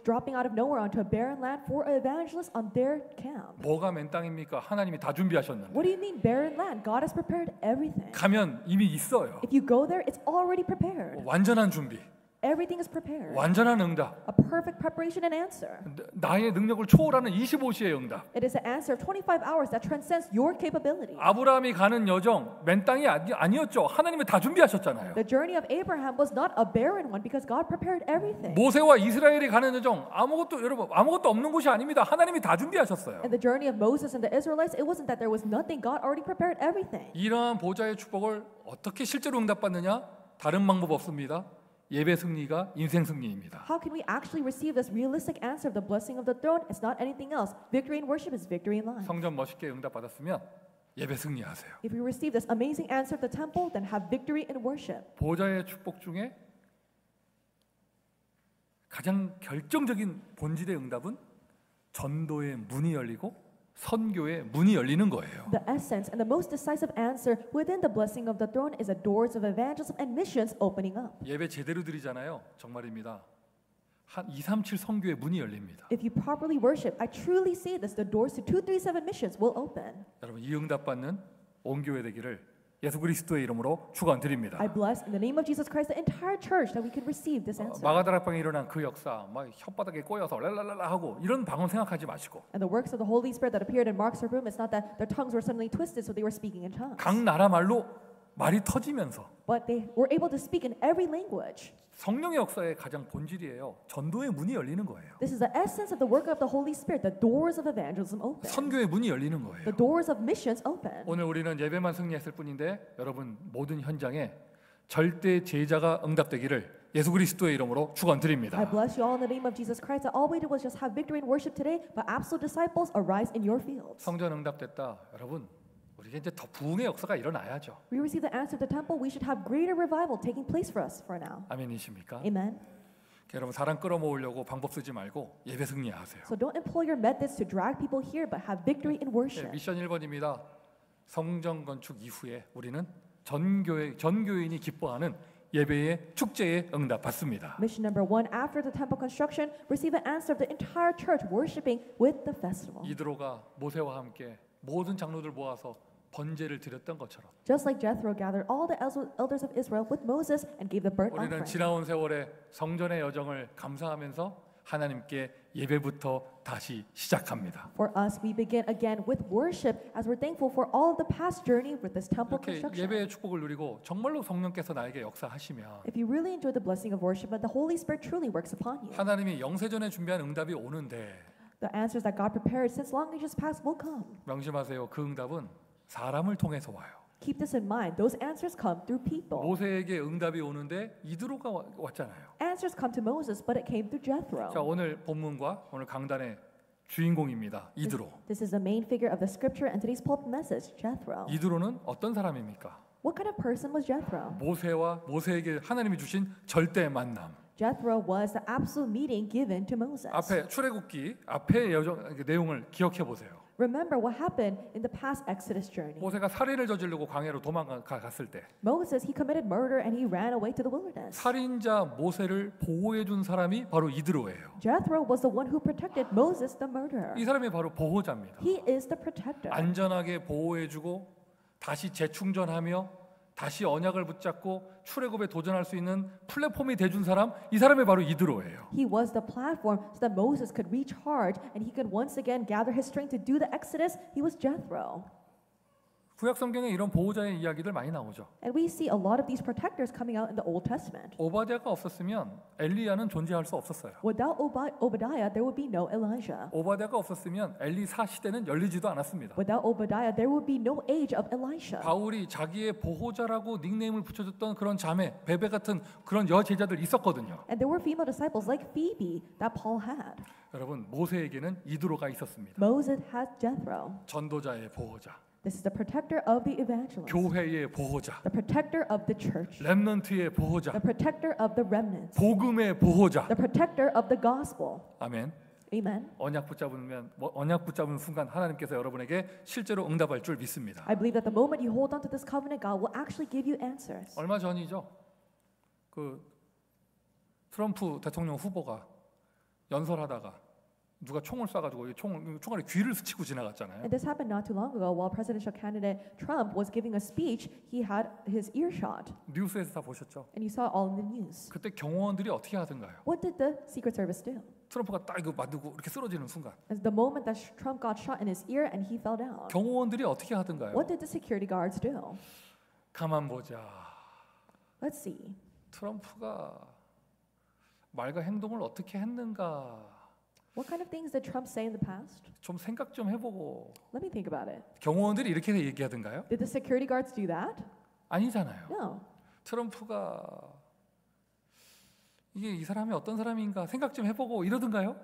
dropping out of nowhere onto a barren land for evangelists on their camp. 뭐가 맨 땅입니까? 하나님이 다 준비하셨는데. What do you mean barren land? God has prepared everything. 가면 이미 있어요. If you go there, it's already prepared. 완전한 준비. Everything is prepared. 완전한 응답. A perfect preparation and answer. 나의 능력을 초월하는 25시의 응답. It is an answer of 25 hours that transcends your capability. 아브라함이 가는 여정 맨 땅이 아니었죠. 하나님이 다 준비하셨잖아요. The journey of Abraham was not a barren one because God prepared everything. 모세와 이스라엘이 가는 여정 아무것도 없는 곳이 아닙니다. 하나님이 다 준비하셨어요. And the journey of Moses and the Israelites, it wasn't that there was nothing. God already prepared everything. 이러한 보좌의 축복을 어떻게 실제로 응답받느냐? 다른 방법 없습니다. 예배 승리가 인생 승리입니다. How can we actually receive this realistic answer of the blessing of the throne? It's not anything else. Victory in worship is victory in life. 성전 멋있게 응답받았으면 예배 승리하세요. If we receive this amazing answer of the temple, then have victory in worship. 보좌의 축복 중에 가장 결정적인 본질의 응답은 전도의 문이 열리고 선교의 문이 열리는 거예요. The essence and the most decisive answer within the blessing of the throne is the doors of evangelism and missions opening up. 예배 제대로 드리잖아요. 정말입니다. 한 237 선교의 문이 열립니다. If you properly worship, I truly say this, the doors to 237 missions will open. 여러분 이 응답받는 온 교회 되기를 예수 그리스도의 이름으로 축원드립니다. I bless in the name of Jesus Christ the entire church that we can receive this answer. 마가다락방에 일어난 그 역사, 막 혓바닥에 꼬여서 랄랄랄라 하고 이런 방언 생각하지 마시고 And the works of the Holy Spirit that appeared in Mark's room, it's not that their tongues were suddenly twisted, so they were speaking in tongues. 각 나라 말로 말이 터지면서 But they were able to speak in every language. 성령의 역사의 가장 본질이에요. 전도의 문이 열리는 거예요. This is the essence of the work of the Holy Spirit. The doors of evangelism open. 선교의 문이 열리는 거예요. The doors of missions open. 오늘 우리는 예배만 승리했을 뿐인데 여러분 모든 현장에 절대 제자가 응답되기를 예수 그리스도의 이름으로 축원드립니다. I bless you all in the name of Jesus Christ. That all we did was just have victory in worship today, but absolute disciples arise in your fields. 성전 응답됐다. 여러분 우리가 이제 더 부흥의 역사가 일어나야죠. We receive the answer of the temple. We should have greater revival taking place for us for now. 아멘이십니까? Amen. 여러분 사람 끌어모으려고 방법 쓰지 말고 예배 승리하세요. So don't employ your methods to drag people here, but have victory in worship. 미션 1번입니다. 성전 건축 이후에 우리는 전 교인이 기뻐하는 예배의 축제에 응답받습니다. Mission number 1: after the temple construction, receive an answer of the entire church worshiping with the festival. 이드로가 모세와 함께 모든 장로들 모아서 번제를 드렸던 것처럼 Just like Jethro gathered all the elders of Israel with Moses and gave the burnt 우리는 offering. 지나온 세월의 성전의 여정을 감사하면서 하나님께 예배부터 다시 시작합니다. For us, we begin again with worship as we're thankful for all of the past journey with this temple 이렇게 construction. 예배의 축복을 누리고 정말로 성령께서 나에게 역사하시면 If you really enjoy the blessing of worship, and the Holy Spirit truly works upon you, 하나님이 영세전에 준비한 응답이 오는데 the answers that God prepared since long ages past will come. 명심하세요. 그 응답은 사람을 통해서 와요. Keep this in mind. Those answers come through people. 모세에게 응답이 오는데 이드로가 왔잖아요. Answers come to Moses, but it came through Jethro. 자, 오늘 본문과 오늘 강단의 주인공입니다. 이드로. This is the main figure of the scripture and today's pulpit message, Jethro. 이드로는 어떤 사람입니까? What kind of person was Jethro? 모세에게 하나님이 주신 절대 만남. Jethro was the absolute meeting given to Moses. 앞에 출애굽기 앞에 내용을 기억해 보세요. Remember what happened in the past Exodus journey. 모세가 살인을 저지르고 광야로 도망갔을 때 Moses, he committed murder and he ran away to the wilderness. 살인자 모세를 보호해 준 사람이 바로 이드로예요. Jethro was the one who protected Moses, the murderer. 이 사람이 바로 보호자입니다. He is the protector. 안전하게 보호해 주고 다시 재충전하며 다시 언약을 붙잡고 출애굽에 도전할 수 있는 플랫폼이 돼준 사람, 이 사람이 바로 이드로예요. He was the platform so that Moses could recharge and he could once again gather his strength to do the Exodus. He was Jethro. 구약 성경에 이런 보호자의 이야기들 많이 나오죠. And we see a lot of these protectors coming out in the Old Testament. 오바댜가 없었으면 엘리야는 존재할 수 없었어요. Without Obadiah, there would be no Elijah. 오바댜가 없었으면 엘리사 시대는 열리지도 않았습니다. Without Obadiah, there would be no age of Elisha. 바울이 자기의 보호자라고 닉네임을 붙여줬던 그런 자매, 베베 같은 그런 여제자들 있었거든요. And there were female disciples like Phoebe that Paul had. 여러분, 모세에게는 이드로가 있었습니다. Moses had Jethro. 전도자의 보호자, This is the protector of the evangelist. 교회의 보호자, The protector of the church. 렘넌트의 보호자, The protector of the remnants. 복음의 보호자. The protector of the gospel. 아멘. Amen. 언약 붙잡은 순간 하나님께서 여러분에게 실제로 응답할 줄 믿습니다. I believe that the moment you hold on to this covenant, God will actually give you answers. 얼마 전이죠. 그 트럼프 대통령 후보가 연설하다가 누가 총을 쏴가지고 총알에 귀를 스치고 지나갔잖아요. And this happened not too long ago while presidential candidate Trump was giving a speech. He had his ear shot. 뉴스에서 다 보셨죠? And you saw it all in the news. 그때 경호원들이 어떻게 하던가요? What did the Secret Service do? 트럼프가 딱 이거 만들고 이렇게 쓰러지는 순간 As the moment that Trump got shot in his ear and he fell down. 경호원들이 어떻게 하던가요? What did the security guards do? 가만 보자. Let's see. 트럼프가 말과 행동을 어떻게 했는가 What kind of things did Trump say in the past? 좀 생각 좀 해보고. Let me think about it. 경호원들이 이렇게 얘기하던가요? Did the security guards do that? 아니잖아요. No. 트럼프가 이 사람이 어떤 사람인가 생각 좀 해보고 이러던가요?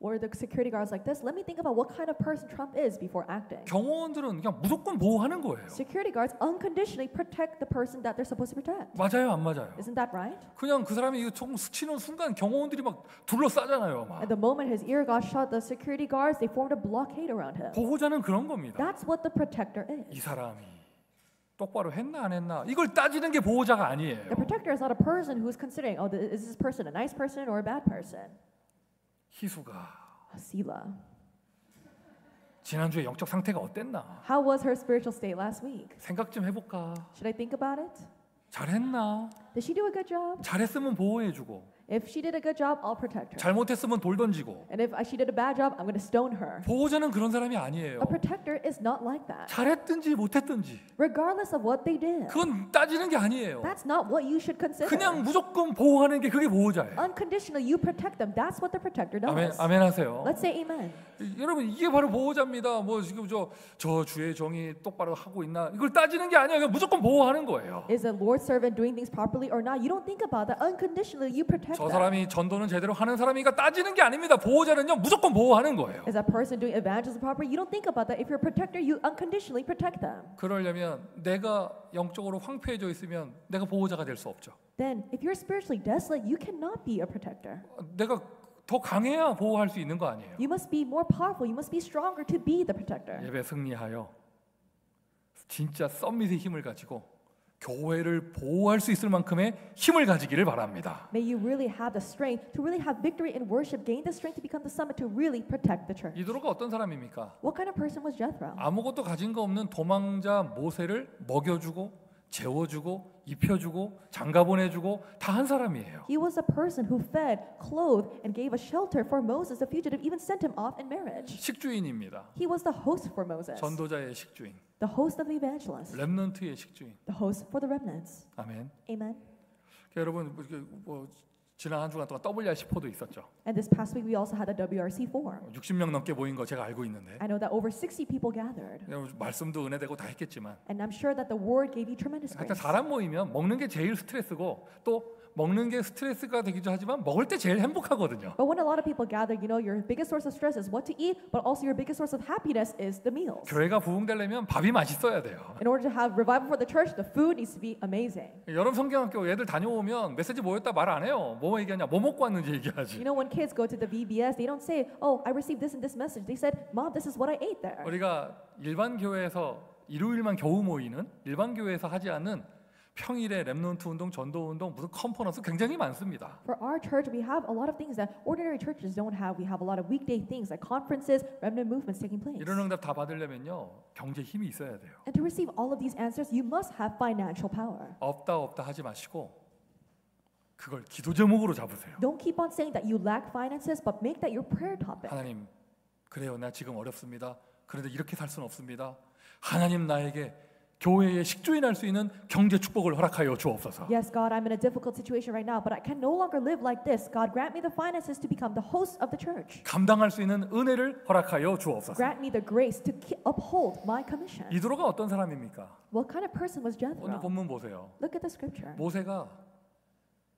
Or the security guards like this? Let me think about what kind of person Trump is before acting. 경호원들은 그냥 무조건 보호하는 거예요. Security guards unconditionally protect the person that they're supposed to protect. 맞아요, 안 맞아요? Isn't that right? 그냥 그 사람이 이거 총 스치는 순간 경호원들이 막 둘러싸잖아요. 막. At the moment his ear got shot, the security guards, they formed a blockade around him. 보호자는 그런 겁니다. That's what the protector 이 is. 사람이 똑바로 했나 안 했나 이걸 따지는 게 보호자가 아니에요. The protector is not a person who's considering, oh, is this person a nice person or a bad person? 희수가 Selah. 지난주에 영적 상태가 어땠나? How was her spiritual state last week? 생각 좀 해볼까? Should I think about it? 잘했나? Did she do a good job? 잘했으면 보호해주고 If she did a good job, I'll protect her. 잘못했으면 돌 던지고. And if she did a bad job, I'm going to stone her. 보호자는 그런 사람이 아니에요. A protector is not like that. 잘했든지 못했든지 Regardless of what they did. 그건 따지는 게 아니에요. That's not what you should consider. 그냥 무조건 보호하는 게 그게 보호자예요. Unconditionally, you protect them. That's what the protector does. 아멘 하세요. Let's say amen. 여러분 이게 바로 보호자입니다. 뭐 지금 저 주의 종이 똑바로 하고 있나 이걸 따지는 게 아니에요. 그냥 무조건 보호하는 거예요. Is a Lord's servant doing things properly or not? You don't think about that. Unconditionally, you protect 저 them. 사람이 전도는 제대로 하는 사람이니까 따지는 게 아닙니다. 보호자는요 무조건 보호하는 거예요. Is that person doing evangelism properly? You don't think about that. If you're a protector, you unconditionally protect them. 그러려면 내가 영적으로 황폐해져 있으면 내가 보호자가 될 수 없죠. Then, if you're spiritually desolate, you cannot be a protector. 내가 더 강해야 보호할 수 있는 거 아니에요. You must be more powerful. You must be stronger to be the protector. 예배 승리하여 진짜 썸밋의 힘을 가지고 교회를 보호할 수 있을 만큼의 힘을 가지기를 바랍니다. May you really have the strength to really have victory in worship, gain the strength to become the summit to really protect the church. 이드로가 어떤 사람입니까? What kind of person was Jethro? 아무것도 가진 거 없는 도망자 모세를 먹여주고 재워주고 입혀주고 장가 보내주고 다 한 사람이에요. He was a person who fed, clothed, and gave a shelter for Moses, the fugitive, even sent him off in marriage. 식주인입니다. He was the host for Moses, 전도자의 식주인, the host of the evangelist, 렘넌트의 식주인. the host for the remnants. 아멘. Amen. 여러분 지난 한 주간 동안 WRC4도 있었죠. And this past week we also had the WRC4. 60명 넘게 모인 거 제가 알고 있는데 I know that over 60 people gathered, 말씀도 은혜되고 다 했겠지만 and I'm sure that the word gave you tremendous 하여튼 grace. 사람 모이면 먹는 게 제일 스트레스고 또 먹는 게 스트레스가 되기도 하지만 먹을 때 제일 행복하거든요. But when a lot of people gather, you know, your biggest source of stress is what to eat, but also your biggest source of happiness is the meals. 교회가 부흥되려면 밥이 맛있어야 돼요. In order to have revival for the church, the food needs to be amazing. 여름 성경학교 애들 다녀오면 메시지 뭐였다 말 안 해요. 뭐 얘기하냐, 뭐 먹고 왔는지 You 얘기하지. know, when kids go to the VBS, they don't say, "Oh, I received this and this message." They said, "Mom, this is what I ate there." 우리가 일반 교회에서 일요일만 겨우 모이는 일반 교회에서 하지 않는 평일에 렘넌트 운동, 전도 운동, 무슨 컨퍼런스 굉장히 많습니다. For our church, we have a lot of things that ordinary churches don't have. We have a lot of weekday things like conferences, remnant movements taking place. 이런 응답 다 받으려면요 경제 힘이 있어야 돼요. And to receive all of these answers, you must have financial power. 없다 하지 마시고 그걸 기도 제목으로 잡으세요. Don't keep on saying that you lack finances, but make that your prayer topic. 하나님, 그래요, 나 지금 어렵습니다. 그런데 이렇게 살 수는 없습니다. 하나님 나에게 교회에 식주인할 수 있는 경제 축복을 허락하여 주옵소서. Yes, God, I'm in a difficult situation right now, but I can no longer live like this. God, grant me the finances to become the host of the church. 감당할 수 있는 은혜를 허락하여 주옵소서. Grant me the grace to uphold my commission. 이드로가 어떤 사람입니까? What kind of person was 오늘 Jethro? 본문 보세요. Look at the scripture. 모세가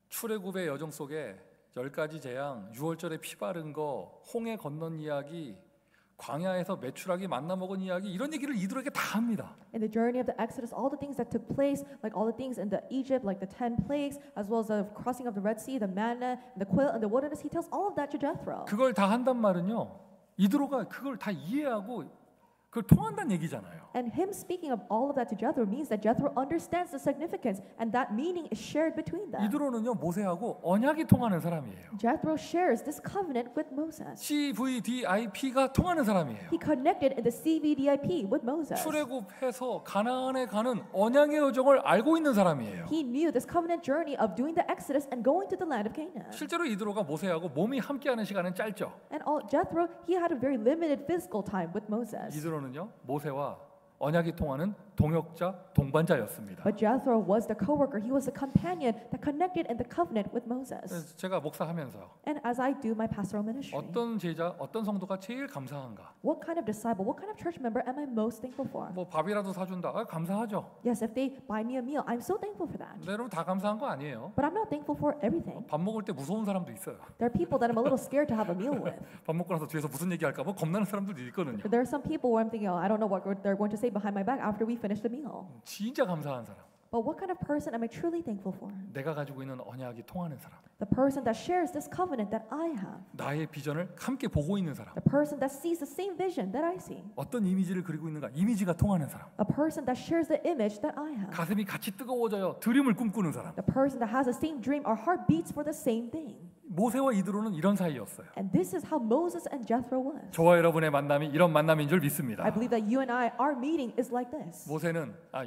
출애굽의 여정 속에 10가지 재앙, 6월절에 피 바른 거, 홍해 건넌 이야기, 광야에서 메추라기 만나 먹은 이야기 이런 얘기를 이들에게 다 합니다. In the journey of the Exodus, all the things that took place, like all the things in the Egypt, like the 10 plagues, as well as the crossing of the Red Sea, the manna, the quail, and the wilderness, he tells all of that to Jethro. 그걸 다 한단 말은요. 이드로가 그걸 다 이해하고 그걸 통한다는 얘기잖아요. And him speaking of all of that to Jethro means that Jethro understands the significance, and that meaning is shared between them. 이드로는요 모세하고 언약이 통하는 사람이에요. Jethro shares this covenant with Moses. CVDIP가 통하는 사람이에요. He connected in the CVDIP with Moses. 출애굽해서 가나안에 가는 언약의 여정을 알고 있는 사람이에요. He knew this covenant journey of doing the Exodus and going to the land of Canaan. 실제로 이드로가 모세하고 몸이 함께하는 시간은 짧죠. And Jethro, he had a very limited physical time with Moses. 이드로는요 모세와 언약이 통하는 동역자, 동반자였습니다. But Jethro was the co-worker. He was the companion that connected in the covenant with Moses. 제가 목사하면서 And as I do my pastoral ministry, 어떤 제자, 어떤 성도가 제일 감사한가? what kind of disciple, what kind of church member am I most thankful for? 뭐 밥이라도 사준다. 감사하죠. Yes, if they buy me a meal, I'm so thankful for that. 여러분 다 감사한 거 아니에요. But I'm not thankful for everything. 밥 먹을 때 무서운 사람도 있어요. There are people that I'm a little scared to have a meal with. 밥 먹고 나서 뒤에서 무슨 얘기할까 뭐 겁나는 사람들도 있거든요. There are some people where I'm thinking, oh, I don't know what they're going to say behind my back after we finish the meal. 진짜 감사한 사람. But what kind of person am I truly thankful for? 내가 가지고 있는 언약이 통하는 사람. The person that shares this covenant that I have. 나의 비전을 함께 보고 있는 사람. The person that sees the same vision that I see. 어떤 이미지를 그리고 있는가? 이미지가 통하는 사람. A person that shares the image that I have. 가슴이 같이 뜨거워져요. 드림을 꿈꾸는 사람. The person that has the same dream, our heart beats for the same thing. 모세와 이드로는 이런 사이였어요. And this is how Moses and Jethro was. 저와 여러분의 만남이 이런 만남인 줄 믿습니다. I believe that you and I, our meeting is like this.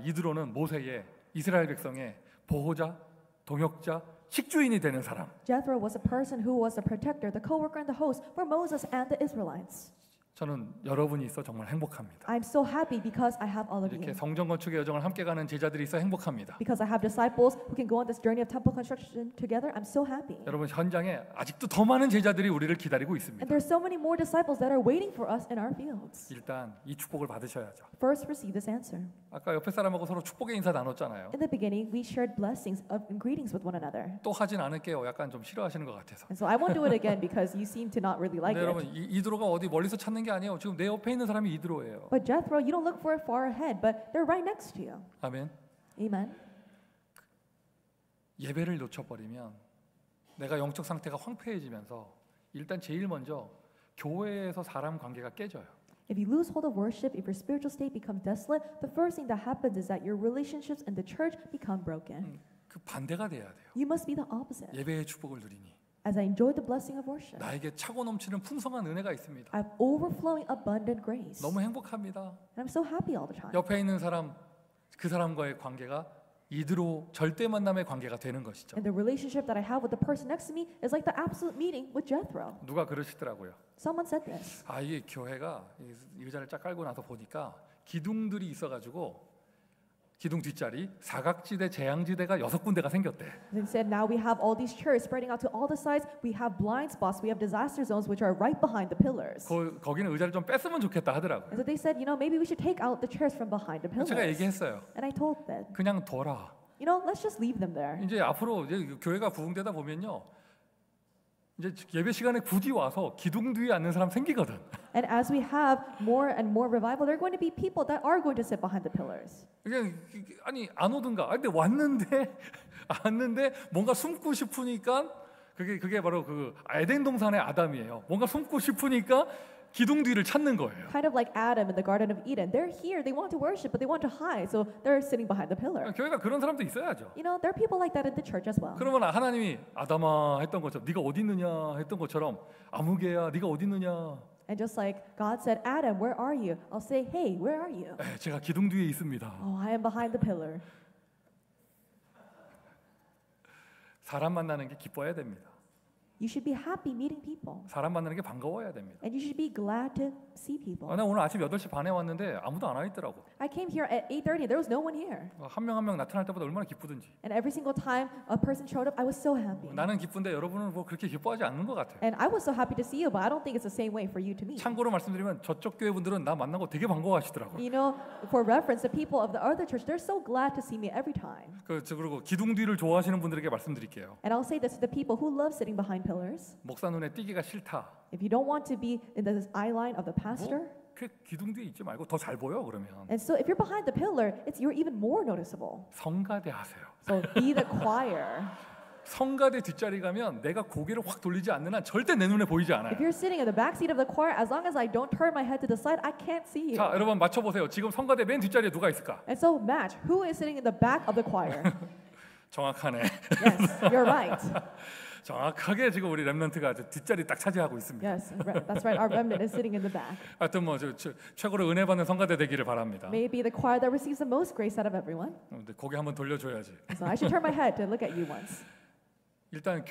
이드로는 모세의 이스라엘 백성의 보호자, 동역자, 식주인이 되는 사람. Jethro was a person who was the protector, the co-worker, and the host for Moses and the Israelites. 저는 여러분이 있어 정말 행복합니다. I'm so happy because I have all of 이렇게 you. 성전 건축의 여정을 함께 가는 제자들이 있어 행복합니다. Because I have disciples who can go on this journey of temple construction together, I'm so happy. 여러분 현장에 아직도 더 많은 제자들이 우리를 기다리고 있습니다. And there's so many more disciples that are waiting for us in our fields. 일단 이 축복을 받으셔야죠. First, receive this answer. 아까 옆에 사람하고 서로 축복의 인사 나눴잖아요. In the beginning, we shared blessings and greetings with one another. 또 하진 않을게요. 약간 좀 싫어하시는 것 같아서. And so I won't do it again because you seem to not really like 근데 여러분 it. 이드로가 어디 멀리서 찾는 게 아니에요. 지금 내 옆에 있는 사람이 이드로예요. But Jethro, you don't look for it far ahead, but they're right next to you. 아멘. Amen. 예배를 놓쳐버리면 내가 영적 상태가 황폐해지면서 일단 제일 먼저 교회에서 사람 관계가 깨져요. If you lose hold of worship, if your spiritual state becomes desolate, the first thing that happens is that your relationships in the church become broken. 그 반대가 돼야 돼요. You must be the opposite. 예배의 축복을 누리니 As I enjoy the blessing of worship, 나에게 차고 넘치는 풍성한 은혜가 있습니다. I have overflowing abundant grace. 너무 행복합니다. And I'm so happy all the time. 옆에 있는 사람 그 사람과의 관계가 이드로 절대 만남의 관계가 되는 것이죠. And the relationship that I have with the person next to me is like the absolute meeting with Jethro. 누가 그러시더라고요. Someone said this. 아 이게 교회가 이 의자를 쫙 깔고 나서 보니까 기둥들이 있어가지고 기둥 뒷자리 사각지대 재앙지대가 6군데가 생겼대. They said now we have all these chairs spreading out to all the sides. We have blind spots. We have disaster zones which are right behind the pillars. 거기는 의자를 좀 뺐으면 좋겠다 하더라고요. And so they said, maybe we should take out the chairs from behind the pillars. 제가 얘기했어요. And I told them, 그냥 둬라. let's just leave them there. 이제 앞으로 이제 교회가 부흥되다 보면요. 이제 예배 시간에 굳이 와서 기둥 뒤에 앉는 사람 생기거든. And as we have more and more revival, there are going to be people that are going to sit behind the pillars. 그냥 아니 안 오든가. 근데 왔는데 뭔가 숨고 싶으니까 그게 바로 그 에덴 동산의 아담이에요. 뭔가 숨고 싶으니까 기둥 뒤를 찾는 거예요. Kind of like Adam in the Garden of Eden. They're here, they want to worship, but they want to hide, so they're sitting behind the pillar. 교회가 그런 사람도 있어야죠. There are people like that in the church as well. 그러면 하나님이 아담아 했던 것처럼 네가 어디 있느냐 했던 것처럼 아무개야 네가 어디 있느냐. And just like God said, Adam, where are you? I'll say, hey, where are you? 제가 기둥 뒤에 있습니다. Oh, I am behind the pillar. 사람 만나는 게 기뻐야 됩니다. You should be happy meeting people. 사람 만나는 게 반가워야 됩니다. And you should be glad to see people. 나 오늘 아침 8시 반에 왔는데 아무도 안 와 있더라고. I came here at 8:30. There was no one here. 한 명 한 명 나타날 때마다 얼마나 기쁘든지. And every single time a person showed up, I was so happy. 나는 기쁜데 여러분은 뭐 그렇게 기뻐하지 않는 것 같아요. And I was so happy to see you, but I don't think it's the same way for you to me. 참고로 말씀드리면 저쪽 교회 분들은 나 만나고 되게 반가워하시더라고요. For reference, the people of the other church, they're so glad to see me every time. 그리고 기둥 뒤를 좋아하시는 분들에게 말씀드릴게요. And I'll say this to the people who love sitting behind pillars. 목사 눈에 띄기가 싫다. If you don't want to be in the eye line of the pastor, 그 기둥 뒤에 있지 말고 더 잘 보여 그러면. and so if you're behind the pillar, you're even more noticeable. 성가대 하세요. So be the choir. 성가대 뒷자리 가면 내가 고개를 확 돌리지 않는 한 절대 내 눈에 보이지 않아요. If you're sitting in the back seat of the choir, as long as I don't turn my head to the side, I can't see you. 자, 여러분 맞춰보세요. 지금 성가대 맨 뒷자리에 누가 있을까? And so match, who is sitting in the back of the choir? 정확하네. Yes, you're right. 정확하게 지금 우리 렘넌트가 뒷자리 딱 차지하고 있습니다. Yes, that's right. Our remnant is sitting in the back. 하여튼 최고로 은혜 받는 성가대 되기를 바랍니다. Maybe the choir that receives the most grace out of everyone. 근데 고개 한번 돌려줘야지. So I should turn my head to look at you once. 일단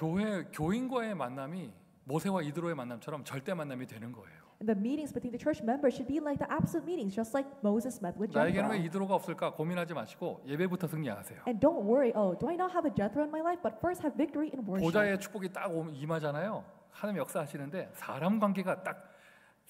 교인과의 만남이 모세와 이드로의 만남처럼 절대 만남이 되는 거예요. And the meetings between the church members should be like the absolute meetings, just like Moses met with 나에게는 왜 Jethro. 이드로가 없을까 고민하지 마시고 예배부터 승리하세요. And don't worry, do I not have a Jethro in my life? But first have victory in worship. 보좌의 축복이 딱 임하잖아요. 하나님 역사하시는데 사람 관계가 딱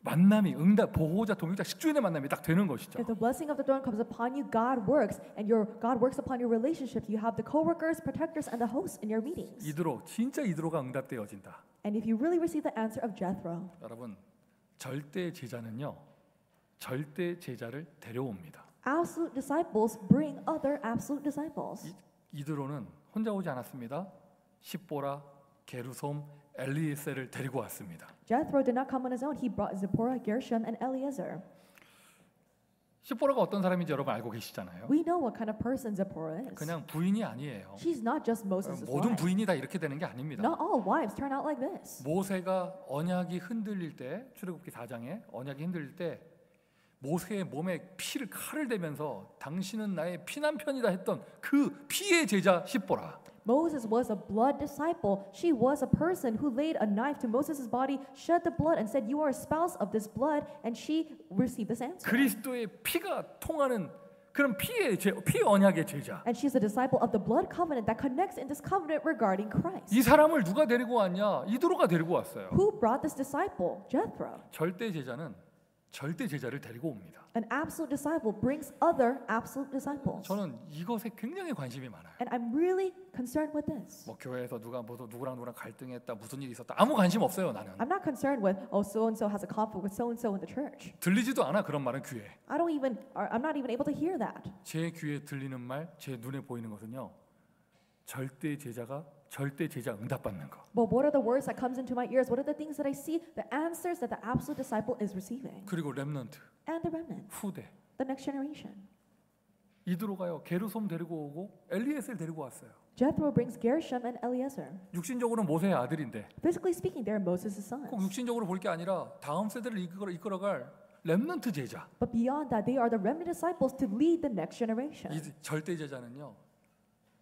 만남이 응답 보호자 동역자 식주인의 만남이 딱 되는 것이죠. If the blessing of the throne comes upon you, God works, and God works upon your relationships. You have the co-workers, protectors, and the hosts in your meetings. 진짜 이드로가 응답되어진다. And if you really receive the answer of Jethro, 여러분 절대 제자는요 절대 제자를 데려옵니다. absolute disciples bring other absolute disciples. 이드로는 혼자 오지 않았습니다. 십보라, 게르솜, 엘리에셀을 데리고 왔습니다. Jethro did not come on his own. He brought Zipporah, Gershom, and Eliezer. 십보라가 어떤 사람인지 여러분 알고 계시잖아요. We know what kind of person Zipporah is. 그냥 부인이 아니에요. She's not just Moses' 모든 wife. 부인이 다 이렇게 되는 게 아닙니다. Not all wives turn out like this. 모세가 언약이 흔들릴 때 출애굽기 4장에 언약이 흔들릴 때 모세의 몸에 피를 칼을 대면서 당신은 나의 피난편이다 했던 그 피의 제자 십보라. Moses was a blood disciple. She was a person who laid a knife to Moses' body, shed the blood, and said, "You are a spouse of this blood," and she received this answer. 그리스도의 피가 통하는 그런 피 언약의 제자. And she's a disciple of the blood covenant that connects in this covenant regarding Christ. 이 사람을 누가 데리고 왔냐? 이드로가 데리고 왔어요. Who brought this disciple? Jethro. 절대 제자는 절대 제자를 데리고 옵니다. An absolute disciple brings other absolute disciples. 저는 이것에 굉장히 관심이 많아요. And I'm really concerned with this. 뭐 교회에서 누가 누구랑 갈등했다, 무슨 일이 있었다, 아무 관심 없어요 나는. I'm not concerned with, oh, so and so has a conflict with so and so in the church. 들리지도 않아 그런 말은 귀에. I'm not even able to hear that. 제 귀에 들리는 말, 제 눈에 보이는 것은요, 절대 제자가 절대 제자 응답받는 거. But what are the words that comes into my ears? What are the things that I see? The answers that the absolute disciple is receiving. 그리고 렘넌트, And the remnant, 후대. the next generation. 이드로가요 게르솜 데리고 오고 엘리에셀 데리고 왔어요. Jethro brings Gershom and Eliezer. 육신적으로는 모세의 아들인데 Physically speaking, they're Moses' sons. 꼭 육신적으로 볼 게 아니라 다음 세대를 이끌어갈 렘넌트 제자. But beyond that, they are the remnant disciples to lead the next generation. 이 절대 제자는요,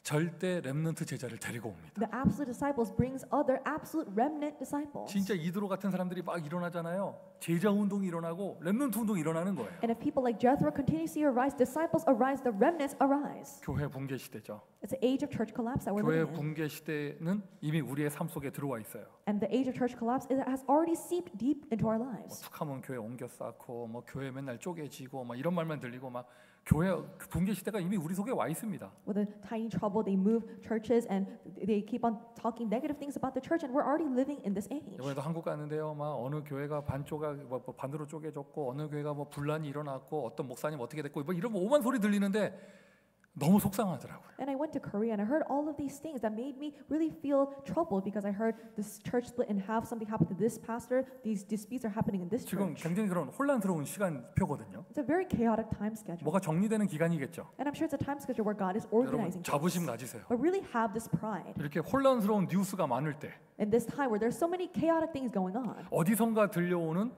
절대 렘넌트 제자를 데리고 옵니다. The absolute disciples brings other absolute remnant disciples. 진짜 이드로 같은 사람들이 막 일어나잖아요. 제자 운동이 일어나고 렘넌트 운동이 일어나는 거예요. And if people like Jethro continuously arise, disciples arise, the remnants arise. 교회 붕괴 시대죠. It's the age of church collapse that we're 교회 living in. 붕괴 시대는 이미 우리의 삶 속에 들어와 있어요. And the age of church collapse has already seeped deep into our lives. 툭하면 교회 옮겨 쌓고 뭐 교회 맨날 쪼개지고 막 이런 말만 들리고 막 교회 붕괴 시대가 이미 우리 속에 와 있습니다. With a tiny trouble, they move churches and they keep on talking negative things about the church, and we're already living in this age. 이번에도 한국 갔는데요, 막 어느 교회가 반으로 쪼개졌고 어느 교회가 뭐 분란이 일어났고 어떤 목사님 어떻게 됐고 뭐 이런 오만 소리 들리는데 너무 속상하더라고요. And I went to Korea and I heard all of these things that made me really feel troubled because I heard this church split in half. Something happened to this pastor. These disputes are happening in this 지금 church. 굉장히 그런 혼란스러운 시간표거든요. It's a very chaotic time schedule. 뭐가 정리되는 기간이겠죠. And I'm sure it's a time schedule where God is 여러분 organizing 자부심 things. 가지세요. But really have this pride. 이렇게 혼란스러운 뉴스가 많을 때 In this time where there's so many chaotic things going on, 어디선가 들려오는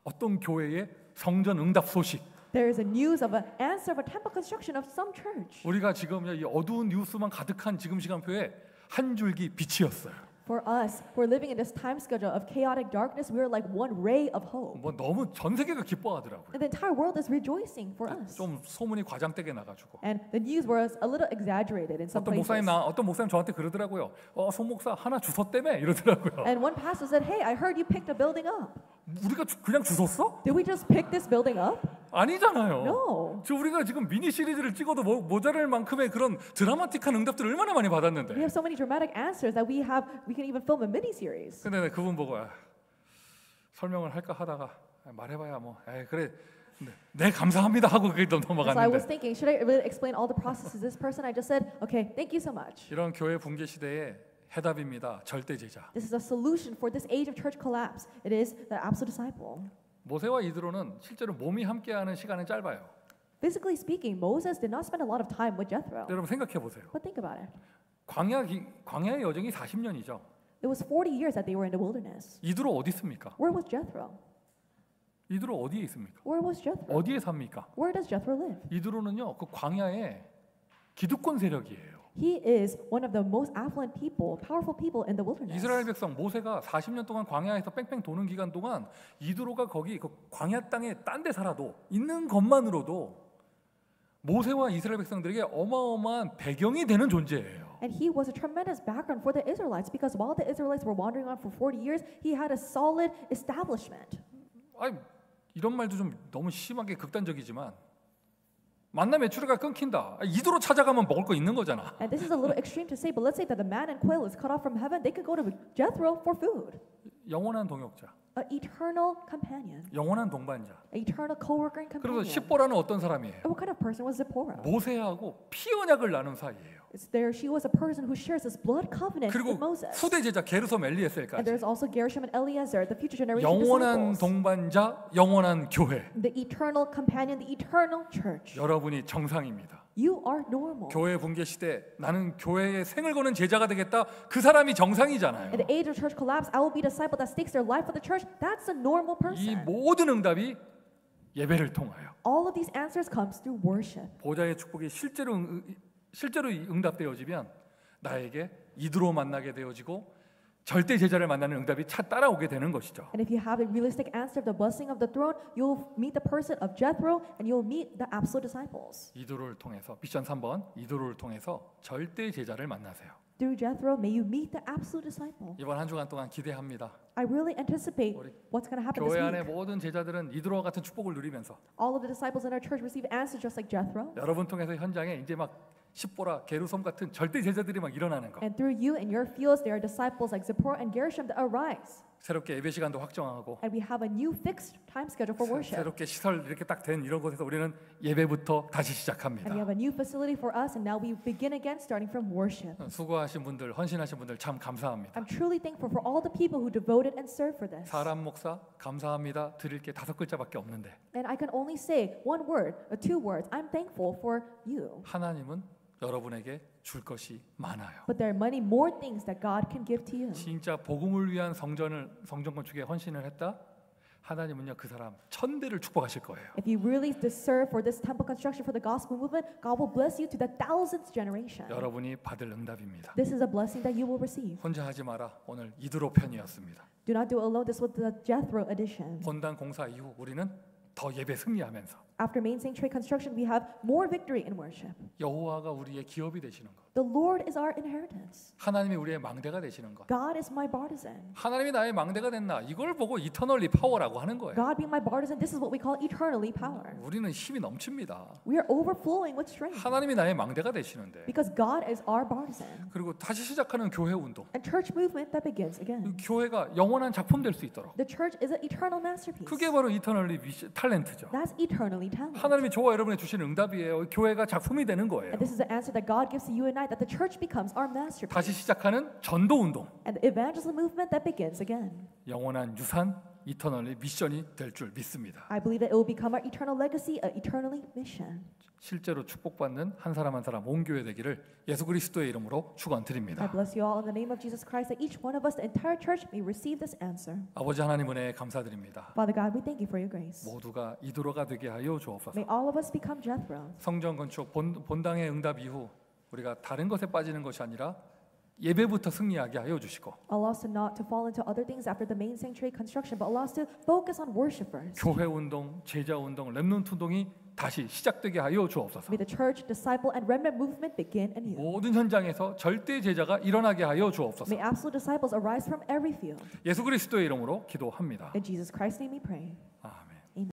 어떤 교회의 성전 응답 소식. there is a news of an answer of a temple construction of some church. 우리가 지금 이 어두운 뉴스만 가득한 지금 시간표에 한 줄기 빛이었어요. For us, we're living in this time schedule of chaotic darkness. We're like one ray of hope. 뭐 너무 전 세계가 기뻐하더라고요. And the entire world is rejoicing for us. 좀 소문이 과장되게 나가지고. And the news was a little exaggerated in some places. 어떤 목사님 저한테 그러더라고요. 손 목사 하나 주웠다며 이러더라고요. And one pastor said, "Hey, I heard you picked a building up. 우리가 그냥 주웠어? Did we just pick this building up?" 아니잖아요. No. 저 우리가 지금 미니 시리즈를 찍어도 모자랄 만큼의 그런 드라마틱한 응답들을 얼마나 많이 We 받았는데. have so many dramatic answers that we can even film a mini series. 근데 그분 보고 설명을 할까 하다가 말해봐야 뭐 그래 네 감사합니다 하고 그게 So I was 넘어갔는데 thinking, should I really explain all the processes to this person? I just said, "Okay, thank you so much." 이런 교회 붕괴 시대의 해답입니다. 절대 제자. This is a solution for this age of church collapse. It is the absolute disciple. 모세와 이드로는 실제로 몸이 함께하는 시간은 짧아요. Physically speaking, Moses did not spend a lot of time with Jethro. 여러분 생각해 보세요. But think about it. 광야의 여정이 40년이죠. It was 40 years that they were in the wilderness. 이드로 어디 있습니까? Where was Jethro? 이드로 어디에 있습니까? Where was Jethro? 어디에 삽니까? Where does Jethro live? 이드로는요 그 광야의 기득권 세력이에요. He is one of the most affluent people, powerful people in the wilderness. 이스라엘 백성 모세가 40년 동안 광야에서 뺑뺑 도는 기간 동안 이드로가 거기 그 광야 땅에 딴 데 살아도 있는 것만으로도 모세와 이스라엘 백성들에게 어마어마한 배경이 되는 존재예요. And he was a tremendous background for the Israelites because while the Israelites were wandering around for 40 years, he had a solid establishment. 아니 이런 말도 좀 너무 심하게 극단적이지만 만나 메추라가 끊긴다. 이드로 찾아가면 먹을 거 있는 거잖아. And this is a little extreme to say, but let's say that the man and quail is cut off from heaven. They could go to Jethro for food. 영원한 동역자, An eternal companion, 영원한 동반자. an eternal co-worker and 그래서 companion. 십보라는 어떤 사람이에요? And what kind of person was Zipporah? 모세하고 피 언약을 나눈 사이예요. It's there. She was a person who shares this blood covenant 그리고 with Moses. 후대 제자 게르솜 And 엘리에셀까지 there's also Gershom and Eliezer, the future generation 영원한 disciples. 동반자, 영원한 교회. The eternal companion, the eternal church. 여러분이 정상입니다. You are normal. 교회 붕괴 시대 나는 교회에 생을 거는 제자가 되겠다. 그 사람이 정상이잖아요. In the age of church collapse, I will be a disciple that stakes their life for the church. That's a normal 이 person. 모든 응답이 예배를 통하여 All of these answers comes through worship. 보좌의 축복이 실제로 응답되어지면 나에게 이드로 만나게 되어지고 절대 제자를 만나는 응답이 따라오게 되는 것이죠. And if you have a realistic answer of the blessing of the throne, you'll meet the person of Jethro and you'll meet the absolute disciples. 이드로를 통해서 미션 3번 이드로를 통해서 절대 제자를 만나세요. Through Jethro, may you meet the absolute disciple. 이번 한 주간 동안 기대합니다. I really anticipate 우리 what's going to happen 교회 this 안에 week. 모든 제자들은 이드로와 같은 축복을 누리면서 All of the disciples in our church receive answers just like Jethro. 여러분 통해서 현장에 이제 막 십보라, 게르솜 같은 절대 제자들이 막 일어나는 거. And through you and your fields, there are disciples like Zipporah and Gershom that arise. 새롭게 예배 시간도 확정하고 And we have a new fixed time schedule for worship. 새롭게 시설 이렇게 딱 된 이런 곳에서 우리는 예배부터 다시 And we 시작합니다. have a new facility for us, and now we begin again starting from worship. 수고하신 분들, 헌신하신 분들 참 감사합니다. I'm truly thankful for all the people who devoted and served for this. 사람 목사 감사합니다. 드릴 게 5글자밖에 없는데 And I can only say one word, or two words. I'm thankful for you. 하나님은 여러분에게 줄 것이 많아요. But there are many more things that God can give to you. 진짜 복음을 위한 성전 건축에 헌신을 했다? 하나님은요 그 사람 1000대를 축복하실 거예요. If you really serve for this temple construction for the gospel movement, God will bless you to the thousandth generation. 여러분이 받을 응답입니다. This is a blessing that you will receive. 혼자 하지 마라. 오늘 이드로 편이었습니다. Do not do alone. This was the Jethro edition. 본당 공사 이후 우리는 더 예배 승리하면서 After main sanctuary construction, we have more victory in worship. 여호와가 우리의 기업이 되시는 것. The Lord is our inheritance. 하나님이 우리의 망대가 되시는 것. God is my partisan. 하나님이 나의 망대가 됐나? 이걸 보고 이터널리 파워라고 하는 거예요. God being my partisan, this is what we call eternally power. 우리는 힘이 넘칩니다. We are overflowing with strength 하나님이 나의 망대가 되시는데. because God is our partisan. 그리고 다시 시작하는 교회 운동. And church movement that begins again. 교회가 영원한 작품 될 수 있도록. The church is an eternal masterpiece. 그게 바로 이터널리 탤런트죠. That's eternally talent. 하나님이 저와 여러분에 주시는 응답이에요. 교회가 작품이 되는 거예요. And this is the answer that God gives to you and I, that the church becomes our masterpiece. 다시 시작하는 전도 운동. And the evangelism movement that begins again. 영원한 유산, 이터널리 미션이 될 줄 믿습니다. I believe that it will become our eternal legacy, an eternally mission. 실제로 축복받는 한 사람 한 사람 온 교회 되기를 예수 그리스도의 이름으로 I 축원드립니다. bless you all in the name of Jesus Christ, that each one of us, the entire church, may receive this answer. 아버지 하나님 은혜에 감사드립니다. Father God, we thank you for your grace. 모두가 이도로가 되게 하여 주옵소서. May all of us become Jethro. 성전 건축 본당의 응답 이후 우리가 다른 것에 빠지는 것이 아니라 예배부터 승리하게 하여 주시고 Allow us to not to fall into other things after the main sanctuary construction, but allow us to focus on worship first. 교회 운동, 제자 운동, 렘넌트 운동이 다시 시작되게 하여 주옵소서. May the church, disciple, and remnant movement begin anew. 모든 현장에서 절대 제자가 일어나게 하여 주옵소서. May absolute disciples arise from every field. 예수 그리스도의 이름으로 기도합니다. In Jesus Christ's name we pray.